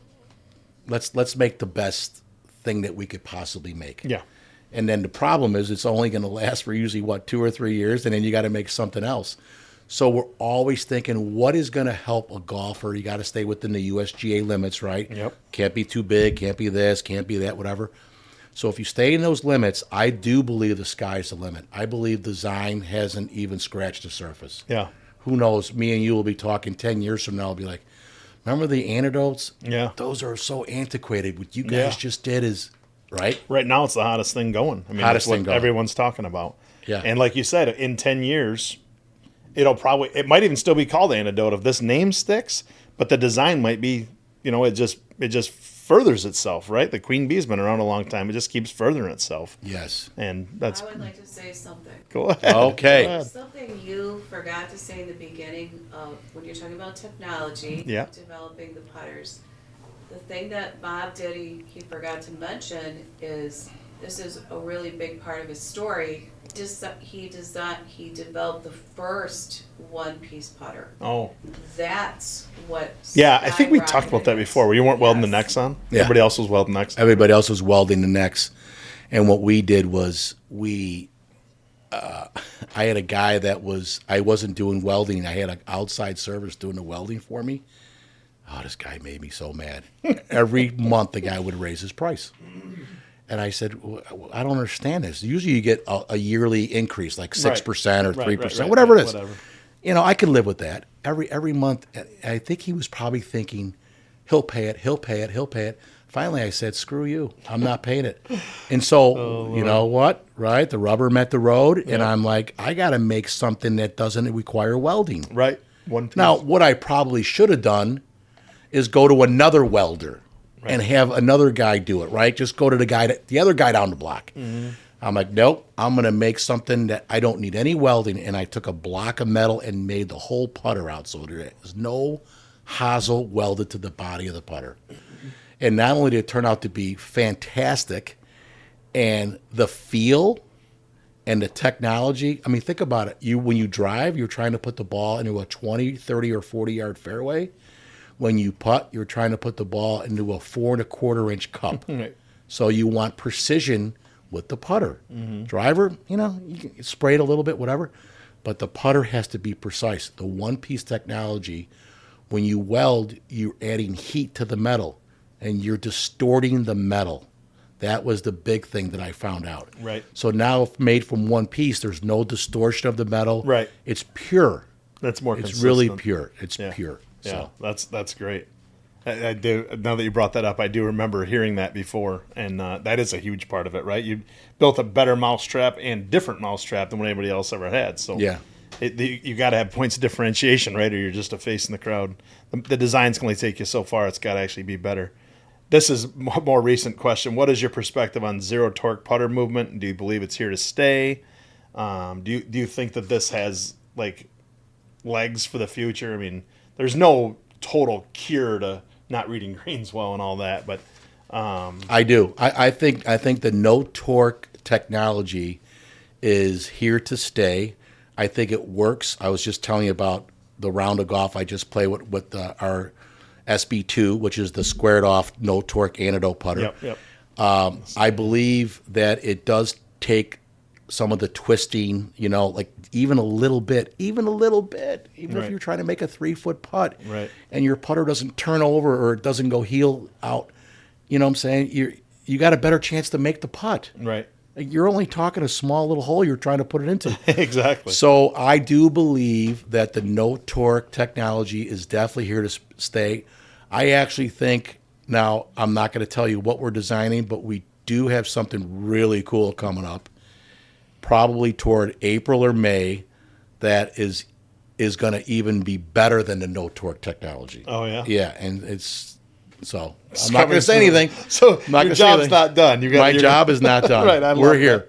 let's make the best thing that we could possibly make. Yeah. And then the problem is it's only going to last for usually, 2 or 3 years, and then you got to make something else. So we're always thinking, what is going to help a golfer? You got to stay within the USGA limits, right? Yep. Can't be too big, can't be this, can't be that, whatever. So if you stay in those limits, I do believe the sky's the limit. I believe design hasn't even scratched the surface. Yeah. Who knows? Me and you will be talking 10 years from now. I'll be like, remember the antidotes? Yeah. Those are so antiquated. What you guys just did is, right? Right now it's the hottest thing going. I mean, Hottest that's thing what going. everyone's talking about. Yeah. And like you said, in 10 years, it might even still be called antidote if this name sticks, but the design might be, it just furthers itself, right? The Queen Bee's been around a long time. It just keeps furthering itself. Yes. And that's. I would like to say something. Go ahead. Okay. Go ahead. Something you forgot to say in the beginning of when you're talking about technology, developing the putters. The thing that Bob did, he forgot to mention is this is a really big part of his story. He developed the first one-piece putter. Oh. That's what. Yeah, I think we talked about that before. You weren't welding the necks on. Yeah. Everybody else was welding necks. Everybody else was welding the necks. And what we did was I had a guy I wasn't doing welding. I had an outside service doing the welding for me. Oh, this guy made me so mad. Every month the guy would raise his price. And I said, I don't understand this. Usually you get a yearly increase, like 6% or 3%, whatever it is. Whatever. I can live with that. Every month, I think he was probably thinking, he'll pay it. Finally, I said, screw you. I'm not paying it. And so, you know what, right? The rubber met the road, and I'm like, I got to make something that doesn't require welding. Right. One piece. Now, what I probably should have done is go to another welder. Right. And have another guy do it, right? Just go to the other guy down the block. Mm-hmm. I'm like, nope, I'm going to make something that I don't need any welding. And I took a block of metal and made the whole putter out. So there's no hosel welded to the body of the putter. And not only did it turn out to be fantastic, and the feel and the technology, I mean, think about it. When you drive, you're trying to put the ball into a 20, 30, or 40-yard fairway. When you putt, you're trying to put the ball into a 4 1/4-inch cup. Right. So you want precision with the putter. Mm-hmm. Driver, you can spray it a little bit, whatever. But the putter has to be precise. The one-piece technology, when you weld, you're adding heat to the metal. and you're distorting the metal. That was the big thing that I found out. Right. So now, if made from one piece, there's no distortion of the metal. Right. It's pure. That's more It's consistent. really pure. It's pure. Yeah, So. that's great. I do. Now that you brought that up, I do remember hearing that before, and that is a huge part of it, right? You built a better mousetrap and different mousetrap than what anybody else ever had. So Yeah. you got to have points of differentiation, right? Or you're just a face in the crowd. The designs can only take you so far. It's got to actually be better. This is a more recent question. What is your perspective on zero torque putter movement? Do you believe it's here to stay? Do you think that this has like legs for the future? I mean, there's no total cure to not reading greens well and all that, but I do. I think the no torque technology is here to stay. I think it works. I was just telling you about the round of golf I just played with our SB2, which is the squared off no torque antidote putter. Yep. I believe that it does take some of the twisting, like even a little bit, even Right. if you're trying to make a 3-foot putt, Right. and your putter doesn't turn over or it doesn't go heel out, you know what I'm saying? You got a better chance to make the putt. Right. You're only talking a small little hole you're trying to put it into. Exactly. So I do believe that the no torque technology is definitely here to stay. I actually think, now I'm not going to tell you what we're designing, but we do have something really cool coming up, probably toward April or May, that is going to even be better than the no torque technology. Oh, yeah? Yeah, and so I'm not going to say anything. So I'm not your gonna say job's anything. not done. My job is not done. Right, I love We're here.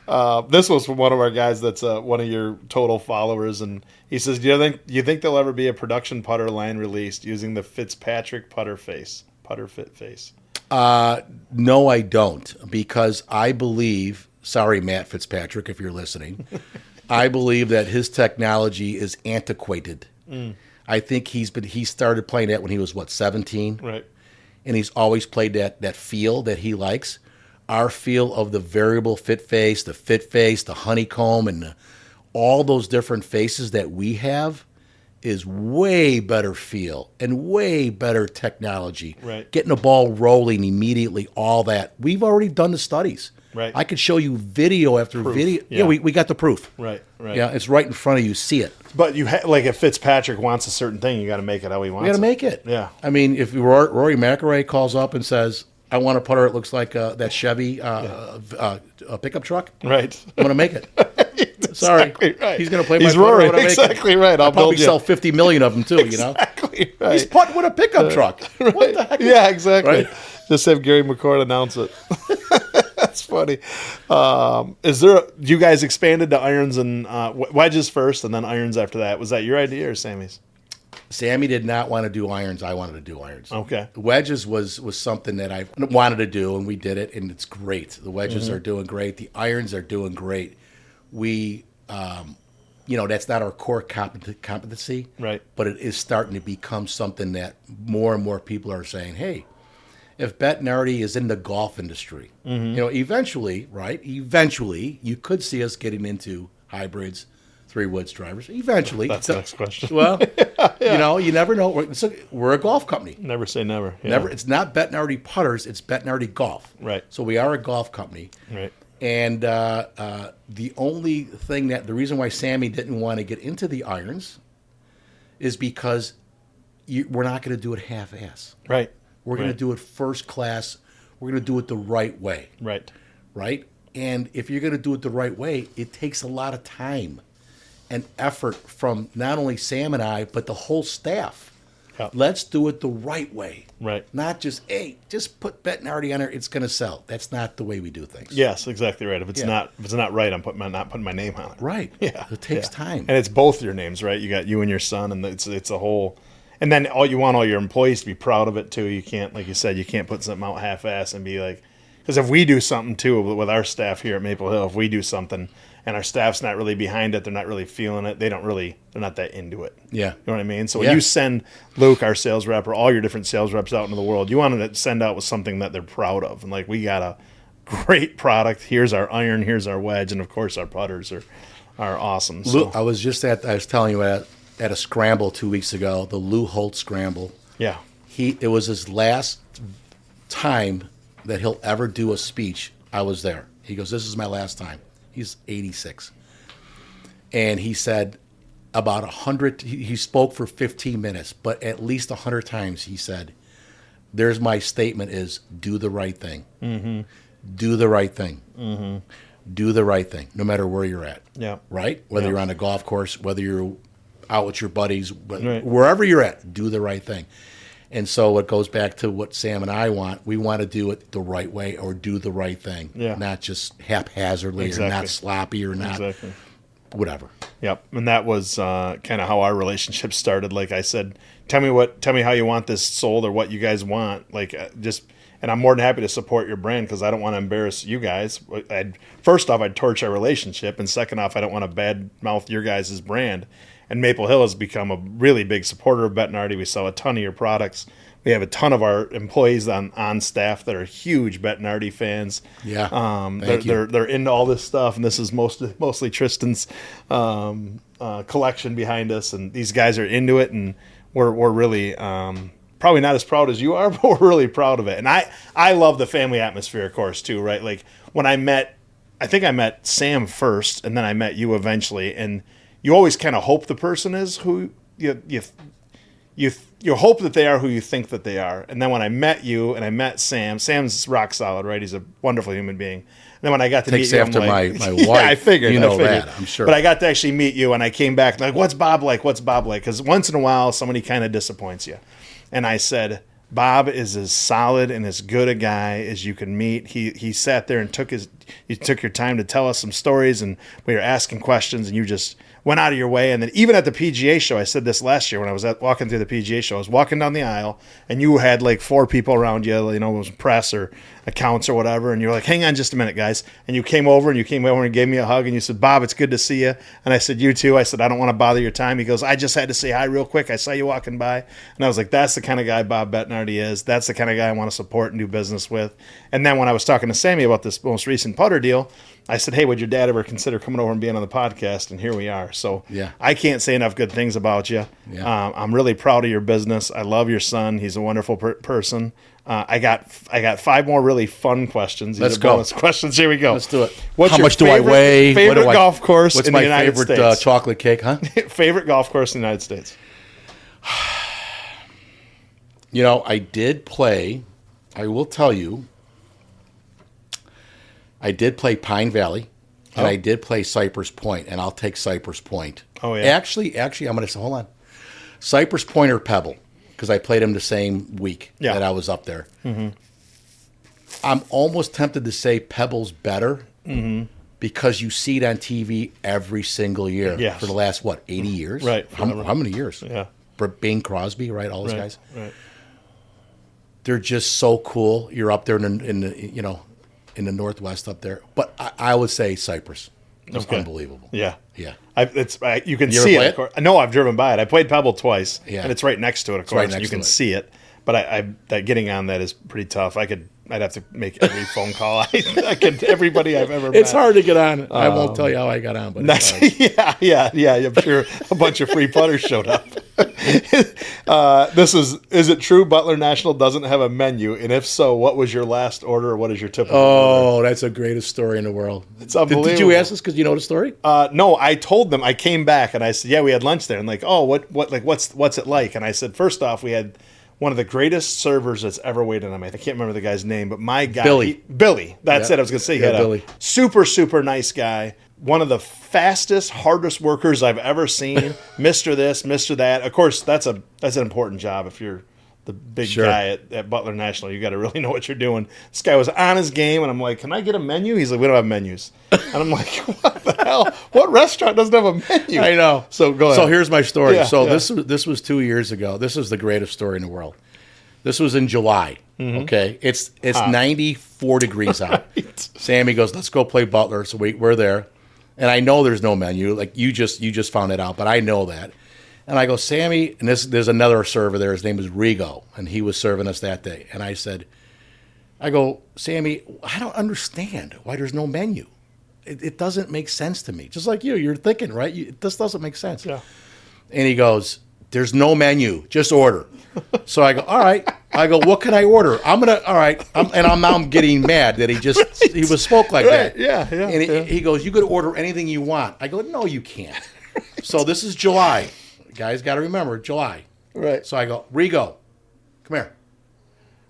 that. This was from one of our guys that's one of your total followers, and he says, do you think there'll ever be a production putter line released using the Fitzpatrick putter fit face? No, I don't, because I believe, sorry, Matt Fitzpatrick, if you're listening, I believe that his technology is antiquated. I think he started playing that when he was, 17? Right. And he's always played that feel that he likes. Our feel of the variable fit face, the honeycomb, and all those different faces that we have is way better feel and way better technology. Right. Getting the ball rolling immediately, all that. We've already done the studies. Right. I could show you video after video. Yeah. We got the proof. Right. Yeah, it's right in front of you. See it. But like if Fitzpatrick wants a certain thing, you got to make it how he wants. We got to make it. Yeah. I mean, if Rory McIlroy calls up and says, "I want a putter that looks like that Chevy a pickup truck," Right. I'm going to make it. Sorry, right. He's going to play He's my putter. Rory. I'm gonna make it. Exactly right. I'll probably build you. sell 50 million of them too. Exactly right. He's putting with a pickup truck. Right. What the heck? Yeah, exactly. Right? Just have Gary McCord announce it. That's funny. Do you guys expanded to irons and wedges first and then irons after that? Was that your idea or Sammy's? Sammy did not want to do irons. I wanted to do irons. Okay. Wedges was something that I wanted to do, and we did it, and it's great. The wedges are doing great. The irons are doing great. We, that's not our core competency. Right. But it is starting to become something that more and more people are saying, hey, if Bettinardi is in the golf industry, eventually, you could see us getting into hybrids, 3-woods drivers. Eventually. That's the next question. Well, you never know. We're a golf company. Never say never. Yeah. Never. It's not Bettinardi Putters. It's Bettinardi Golf. Right. So we are a golf company. Right. And the only thing the reason why Sammy didn't want to get into the irons is because we're not going to do it half-ass. Right. We're going to do it first class. We're going to do it the right way. Right. Right? And if you're going to do it the right way, it takes a lot of time and effort from not only Sam and I, but the whole staff. Yeah. Let's do it the right way. Right. Not just, hey, just put Bettinardi on there, it's going to sell. That's not the way we do things. Yes, exactly right. If it's not right, I'm not putting my name on it. Right. Yeah. It takes time. And it's both your names, right? You got you and your son, and it's a whole. And then all your employees to be proud of it too. You can't, like you said, you can't put something out half-ass and be like, because if we do something too with our staff here at Maple Hill, if we do something and our staff's not really behind it, they're not really feeling it, they're not that into it. Yeah. You know what I mean? So when you send Luke, our sales rep, or all your different sales reps out into the world, you want them to send out with something that they're proud of. And like, we got a great product. Here's our iron, here's our wedge, and of course our putters are awesome. So. Lou, I was telling you at a scramble 2 weeks ago, the Lou Holt scramble. Yeah. It was his last time that he'll ever do a speech, I was there. He goes, this is my last time. He's 86. And he said about 100, he spoke for 15 minutes, but at least 100 times he said, there's my statement is, do the right thing. Mm-hmm. Do the right thing. Mm-hmm. Do the right thing, no matter where you're at. Yeah. Right? Whether you're on a golf course, whether you're out with your buddies, wherever you're at, do the right thing. And so it goes back to what Sam and I want. We want to do it the right way or do the right thing, not just haphazardly or not sloppy or not whatever. Yep. And that was kind of how our relationship started. Like I said, tell me how you want this sold or what you guys want. Like and I'm more than happy to support your brand because I don't want to embarrass you guys. First off, I'd torch our relationship. And second off, I don't want to badmouth your guys' brand. And Maple Hill has become a really big supporter of Bettinardi. We sell a ton of your products. We have a ton of our employees on staff that are huge Bettinardi fans. Yeah, they're into all this stuff, and this is mostly Tristan's collection behind us. And these guys are into it, and we're really probably not as proud as you are, but we're really proud of it. And I love the family atmosphere, of course, too. Right? Like when I think I met Sam first, and then I met you eventually, and you always kind of hope the person is who you hope that they are who you think that they are. And then when I met you and I met Sam's rock solid, right? He's a wonderful human being. And then when I got to meet you, after I'm like, my wife. Yeah, I figured. That, I'm sure. But I got to actually meet you, and I came back like, what's Bob like? What's Bob like? Because once in a while, somebody kind of disappoints you. And I said, Bob is as solid and as good a guy as you can meet. He sat there and you took your time to tell us some stories, and we were asking questions, and you just went out of your way. And then even at the PGA show, I said this last year when I was walking through the PGA show, I was walking down the aisle, and you had like 4 people around you, it was press or accounts or whatever, and you're like, hang on just a minute, guys. And you came over and gave me a hug, and you said, Bob, it's good to see you. And I said, you too. I said, I don't want to bother your time. He goes, I just had to say hi real quick. I saw you walking by. And I was like, that's the kind of guy Bob Bettinardi is. That's the kind of guy I want to support and do business with. And then when I was talking to Sammy about this most recent putter deal, I said, hey, would your dad ever consider coming over and being on the podcast? And here we are. So I can't say enough good things about you. Yeah. I'm really proud of your business. I love your son. He's a wonderful person. I got 5 more really fun questions. Let's go. Bonus questions. Here we go. Let's do it. What's How your much do I weigh? Favorite golf course What's in my the United favorite States? chocolate cake, huh? Favorite golf course in the United States? I did play, I will tell you, I did play Pine Valley, and I did play Cypress Point, and I'll take Cypress Point. Oh, yeah. Actually, I'm going to say, hold on. Cypress Point or Pebble, because I played them the same week that I was up there. Mm-hmm. I'm almost tempted to say Pebble's better because you see it on TV every single year for the last, 80 years? Right. How many years? Yeah. Bing Crosby, right? All those guys. Right. They're just so cool. You're up there in the Northwest up there. But I would say Cypress. It's unbelievable. Yeah. Yeah. You can You see ever it. play Of course. No, I've driven by it. I played Pebble twice, Yeah. and it's right next to it, of course. You can see it. But that getting on that is pretty tough. I'd have to make every phone call. Everybody I've ever met. It's hard to get on. I won't tell you how I got on, but it's hard. Yeah. I'm sure a bunch of free putters showed up. Is it true Butler National doesn't have a menu? And if so, what was your last order, or what is your typical order? That's the greatest story in the world. It's unbelievable. Did you ask this because you know the story? No, I told them. I came back and I said, yeah, we had lunch there. And like, oh, what's it like? And I said, first off, we had one of the greatest servers that's ever waited on me. I can't remember the guy's name, but my guy, Billy. That's it. I was going to say, Billy. Super, super nice guy. One of the fastest, hardest workers I've ever seen. Mr. This, Mr. That. Of course, that's an important job if you're the big guy at Butler National. You got to really know what you're doing. This guy was on his game, and I'm like, can I get a menu? He's like, we don't have menus. And I'm like, what the hell? What restaurant doesn't have a menu? I know. So go ahead. So here's my story. Yeah, This was 2 years ago. This is the greatest story in the world. This was in July. Okay, it's 94 degrees out. Right. Sammy goes, let's go play Butler. So we're there, and I know there's no menu. Like you just found it out, but I know that. And I go, Sammy, and there's another server there. His name is Rigo, and he was serving us that day. And I go, Sammy, I don't understand why there's no menu. It doesn't make sense to me. Just like you're thinking, right? This doesn't make sense. Yeah. And he goes, there's no menu, just order. So I go, all right. I go, what can I order? All right. I'm getting mad that he was spoke like that. Yeah. And he goes, you could order anything you want. I go, no, you can't. So this is July. Guys got to remember, July. Right. So I go, Rigo, come here.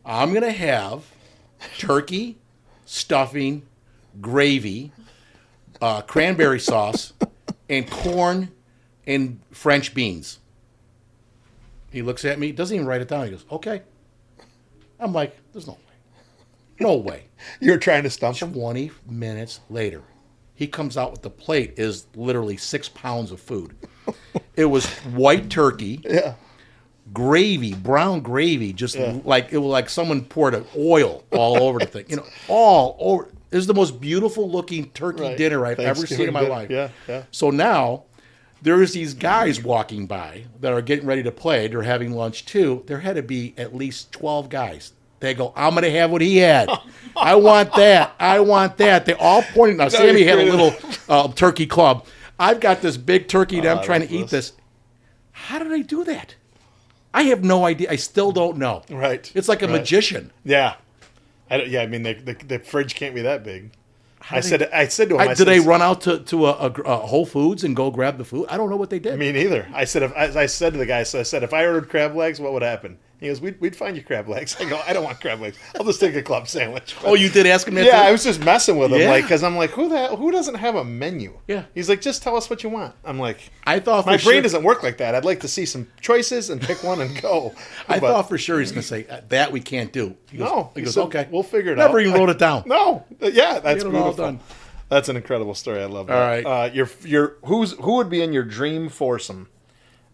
I'm going to have turkey, stuffing, gravy, cranberry sauce, and corn and French beans. He looks at me, doesn't even write it down. He goes, okay. I'm like, there's no way. No way. You were trying to stump him? 20 minutes later, he comes out with the plate is literally 6 pounds of food. It was white turkey, gravy, brown gravy, just like it was like someone poured oil all over the thing. All over. It was the most beautiful looking turkey dinner I've ever seen in my life. Yeah. So now there's these guys walking by that are getting ready to play. They're having lunch too. There had to be at least 12 guys. They go, I'm going to have what he had. I want that. I want that. They all pointed. Now, Sammy had a little turkey club. I've got this big turkey and I'm trying to eat this. How did I do that? I have no idea. I still don't know. Right. It's like a magician. Yeah. I mean, the fridge can't be that big. I said to him, did they run out to a Whole Foods and go grab the food? I don't know what they did. Me neither. I said to the guy, if I ordered crab legs, what would happen? He goes, we'd find you crab legs. I go, I don't want crab legs. I'll just take a club sandwich. Oh, you did ask him that? Yeah, too? I was just messing with him, because I'm like, who doesn't have a menu? Yeah. He's like, just tell us what you want. I'm like, I thought my brain doesn't work like that. I'd like to see some choices and pick one and go. I thought for sure he's going to say that we can't do. He goes, okay, we'll figure it out. Never even wrote it down. No, yeah, that's beautiful. All done. That's an incredible story. I love that. All right, who would be in your dream foursome?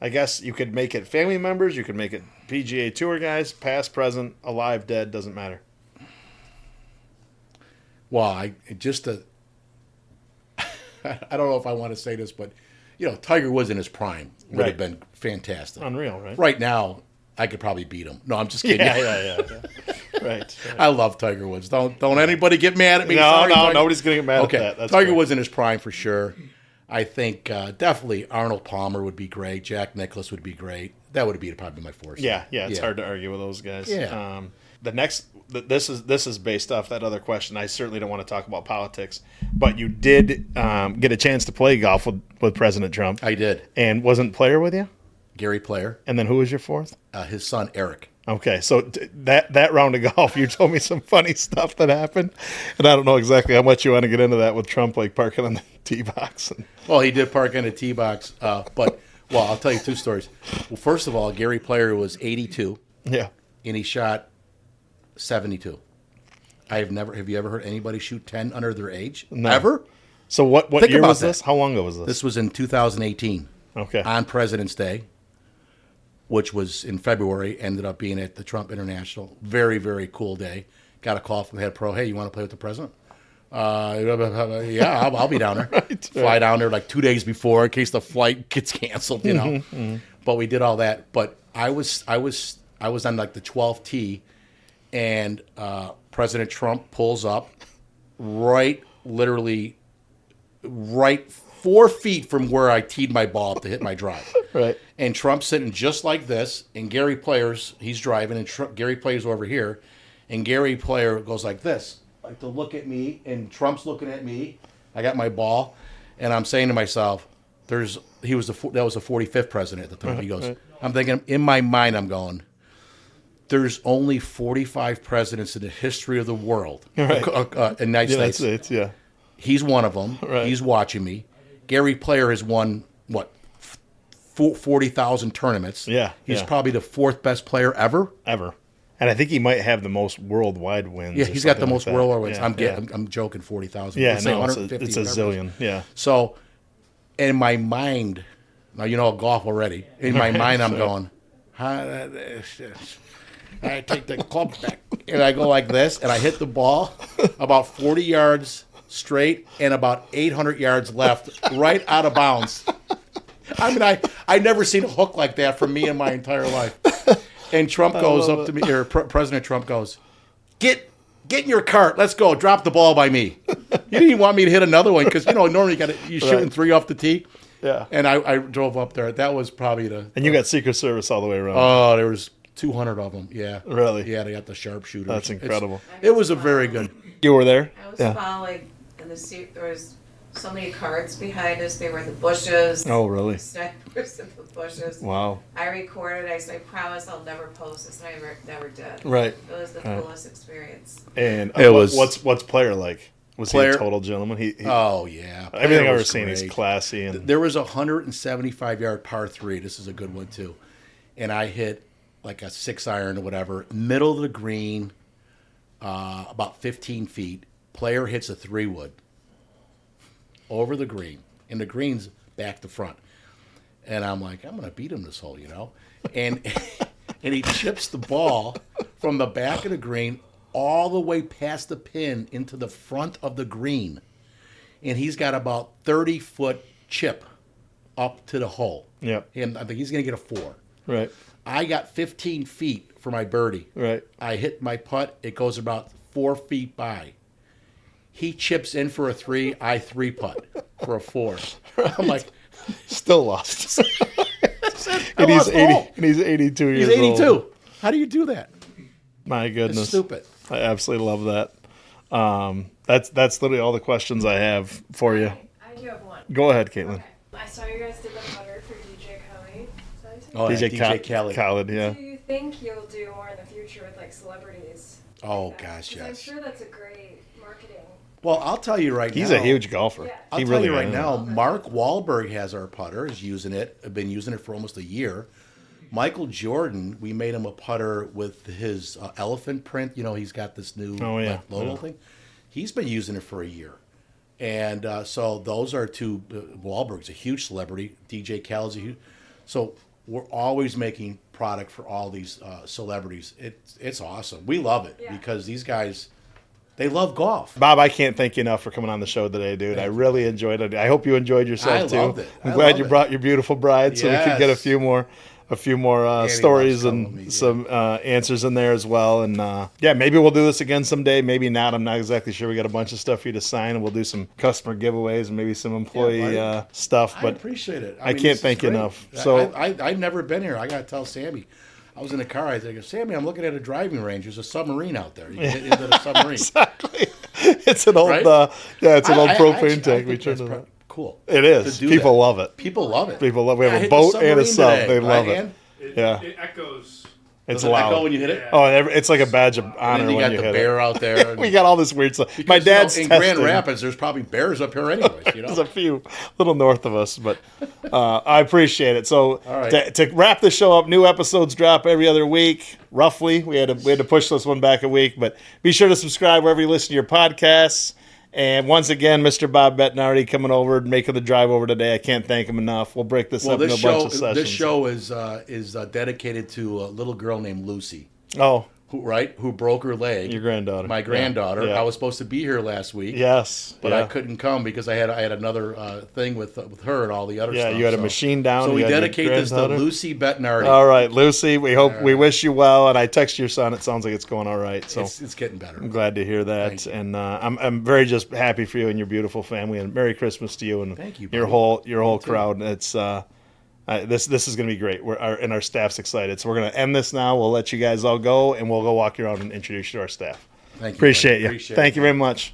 I guess you could make it family members. You could make it PGA Tour guys, past, present, alive, dead, doesn't matter. Well, I don't know if I want to say this, but Tiger was in his prime. Would have been fantastic. Unreal, right? Right now, I could probably beat him. No, I'm just kidding. Yeah. Right. I love Tiger Woods. Don't anybody get mad at me. No, Sorry, Tiger. Nobody's gonna get mad at that. That's Tiger was in his prime for sure. I think definitely Arnold Palmer would be great. Jack Nicklaus would be great. That would be probably my fourth. Yeah. It's hard to argue with those guys. Yeah. The next, this is based off that other question. I certainly don't want to talk about politics, but you did get a chance to play golf with President Trump. I did. And wasn't Player with you? Gary Player. And then who was your fourth? His son Eric. Okay, so that round of golf, you told me some funny stuff that happened, and I don't know exactly how much you want to get into that with Trump, like parking on the tee box. Well, he did park on the tee box, but I'll tell you two stories. Well, first of all, Gary Player was 82. Yeah, and he shot 72. Have you ever heard anybody shoot 10 under their age? No. Ever? So what Think year about was that. this? How long ago was this? This was in 2018. Okay. On President's Day, which was in February, ended up being at the Trump International. Very, very cool day. Got a call from the head pro. Hey, you want to play with the president? Yeah, I'll be down there. Fly down there like 2 days before in case the flight gets canceled, But we did all that. But I was on like the 12th tee, and President Trump pulls up literally right 4 feet from where I teed my ball up to hit my drive. Right. And Trump's sitting just like this, and Gary Player's, he's driving, and Gary Player's over here, and Gary Player goes like this, like to look at me, and Trump's looking at me. I got my ball, and I'm saying to myself, that was the 45th president at the time. He goes, I'm thinking, in my mind, I'm going, there's only 45 presidents in the history of the world, in the United States. Yeah. He's one of them. Right. He's watching me. Gary Player has won, 40,000 tournaments. Yeah. He's probably the fourth best player ever. And I think he might have the most worldwide wins. Yeah, he's got the most like worldwide wins. Yeah, I'm joking, 40,000. Yeah, Let's say no, 150, it's a zillion. Yeah. So, in my mind, now you know golf already. In my mind, I'm going, I take the club back, and I go like this, and I hit the ball about 40 yards straight and about 800 yards left, right out of bounds. I mean, I never seen a hook like that from me in my entire life. And Trump goes up to me, or President Trump goes, get in your cart, let's go, drop the ball by me. You didn't even want me to hit another one because normally you're shooting 3 off the tee. Yeah. And I drove up there. That was probably And you got Secret Service all the way around. Oh, there was 200 of them. Yeah. Really? Yeah, they got the sharpshooters. That's incredible. It was a very good. You were there? I was following, and there was so many carts behind us. They were in the bushes. Oh, really? The snipers in the bushes. Wow. I recorded. I said, I promise I'll never post this. And I never did. Right. It was the coolest experience. And It was- what's Player like? Was he a total gentleman? He Oh yeah. everything Player I've ever was seen, great. he's classy. And There was a 175-yard par 3. This is a good one too. And I hit like a 6-iron or whatever, middle of the green, about 15 feet. Player hits a 3-wood over the green, and the green's back to front. And I'm like, I'm gonna beat him this hole, And and he chips the ball from the back of the green all the way past the pin into the front of the green. And he's got about 30-foot chip up to the hole. Yep. And I think he's going to get a 4. right, I got 15 feet for my birdie. right. I hit my putt. It goes about 4 feet by. He chips in for a 3. I 3-putt for a 4. I'm like, Still lost. I and he's lost hole. and he's 82 years He's old. 82. How do you do that? My It's goodness. stupid. I absolutely love that. That's literally all the questions I have for you. I do have one. Go ahead, Caitlin. Okay. I saw you guys did the putter for DJ Khaled. Is that Oh, what you said? yeah, DJ Khaled. yeah. Do you think you'll do more in the future with like celebrities? Oh, like that? gosh, 'Cause yes. I'm sure that's a great marketing. Well, I'll tell you right now. He's a huge golfer. Yeah. I'll He tell really you right is. now, Mark Wahlberg has our putter, is using it, been using it for almost a year. Michael Jordan, we made him a putter with his elephant print. He's got this new logo thing. He's been using it for a year. And so those are two. Wahlberg's a huge celebrity. DJ Khaled's a huge. So we're always making product for all these celebrities. It's awesome. We love it because these guys, they love golf. Bob, I can't thank you enough for coming on the show today, dude. I really enjoyed it. I hope you enjoyed yourself I too. loved it. I'm I glad loved you it. brought your beautiful bride so we could get a Yes. few more Annie stories loves and telling me, some answers in there as well. And maybe we'll do this again someday. Maybe not. I'm not exactly sure. We got a bunch of stuff for you to sign, and we'll do some customer giveaways and maybe some employee stuff. I But appreciate it. I mean, can't this thank is you great. enough. So I've never been here. I got to tell Sammy. I was in the car. I said, Sammy, I'm looking at a driving range. There's a submarine out there. You can hit into the submarine. exactly, it's an old Right? It's an old propane I tank. We think turned that's it on. cool. It is. to do People that. love it. People love it. People love. We I have a hit the boat and a submarine sub. today, They love right, it. Ann? Yeah. It echoes. It's Does it echo loud. when you hit it? Oh, it's like a badge of honor And then you when got you the hit bear it. out there. We got all this weird stuff. Because, My dad's in testing. Grand Rapids, there's probably bears up here anyways. There's a few little north of us, but I appreciate it. So All right. to wrap the show up, new episodes drop every other week, roughly. We had to push this one back a week, but be sure to subscribe wherever you listen to your podcasts. And once again, Mr. Bob Bettinardi coming over and making the drive over today. I can't thank him enough. We'll break this up into a bunch of sessions. This show is dedicated to a little girl named Lucy. Oh, Who broke her leg? your granddaughter. My granddaughter. Yeah. I was supposed to be here last week. Yes. But yeah. I couldn't come because I had another thing with her and all the other Yeah, stuff. you had a machine down. So you we had your dedicate this to granddaughter. Lucy Bettinardi. All right, Lucy. We wish you well. And I text your son. It sounds like it's going all right. So It's getting better. I'm glad to hear that. Thank you. And I'm very just happy for you and your beautiful family. And Merry Christmas to you and Thank you, your buddy. whole crowd. It's this is going to be great. And our staff's excited. So we're going to end this now. We'll let you guys all go, and we'll go walk around and introduce you to our staff. Thank you. Appreciate buddy. you. Thank you very much.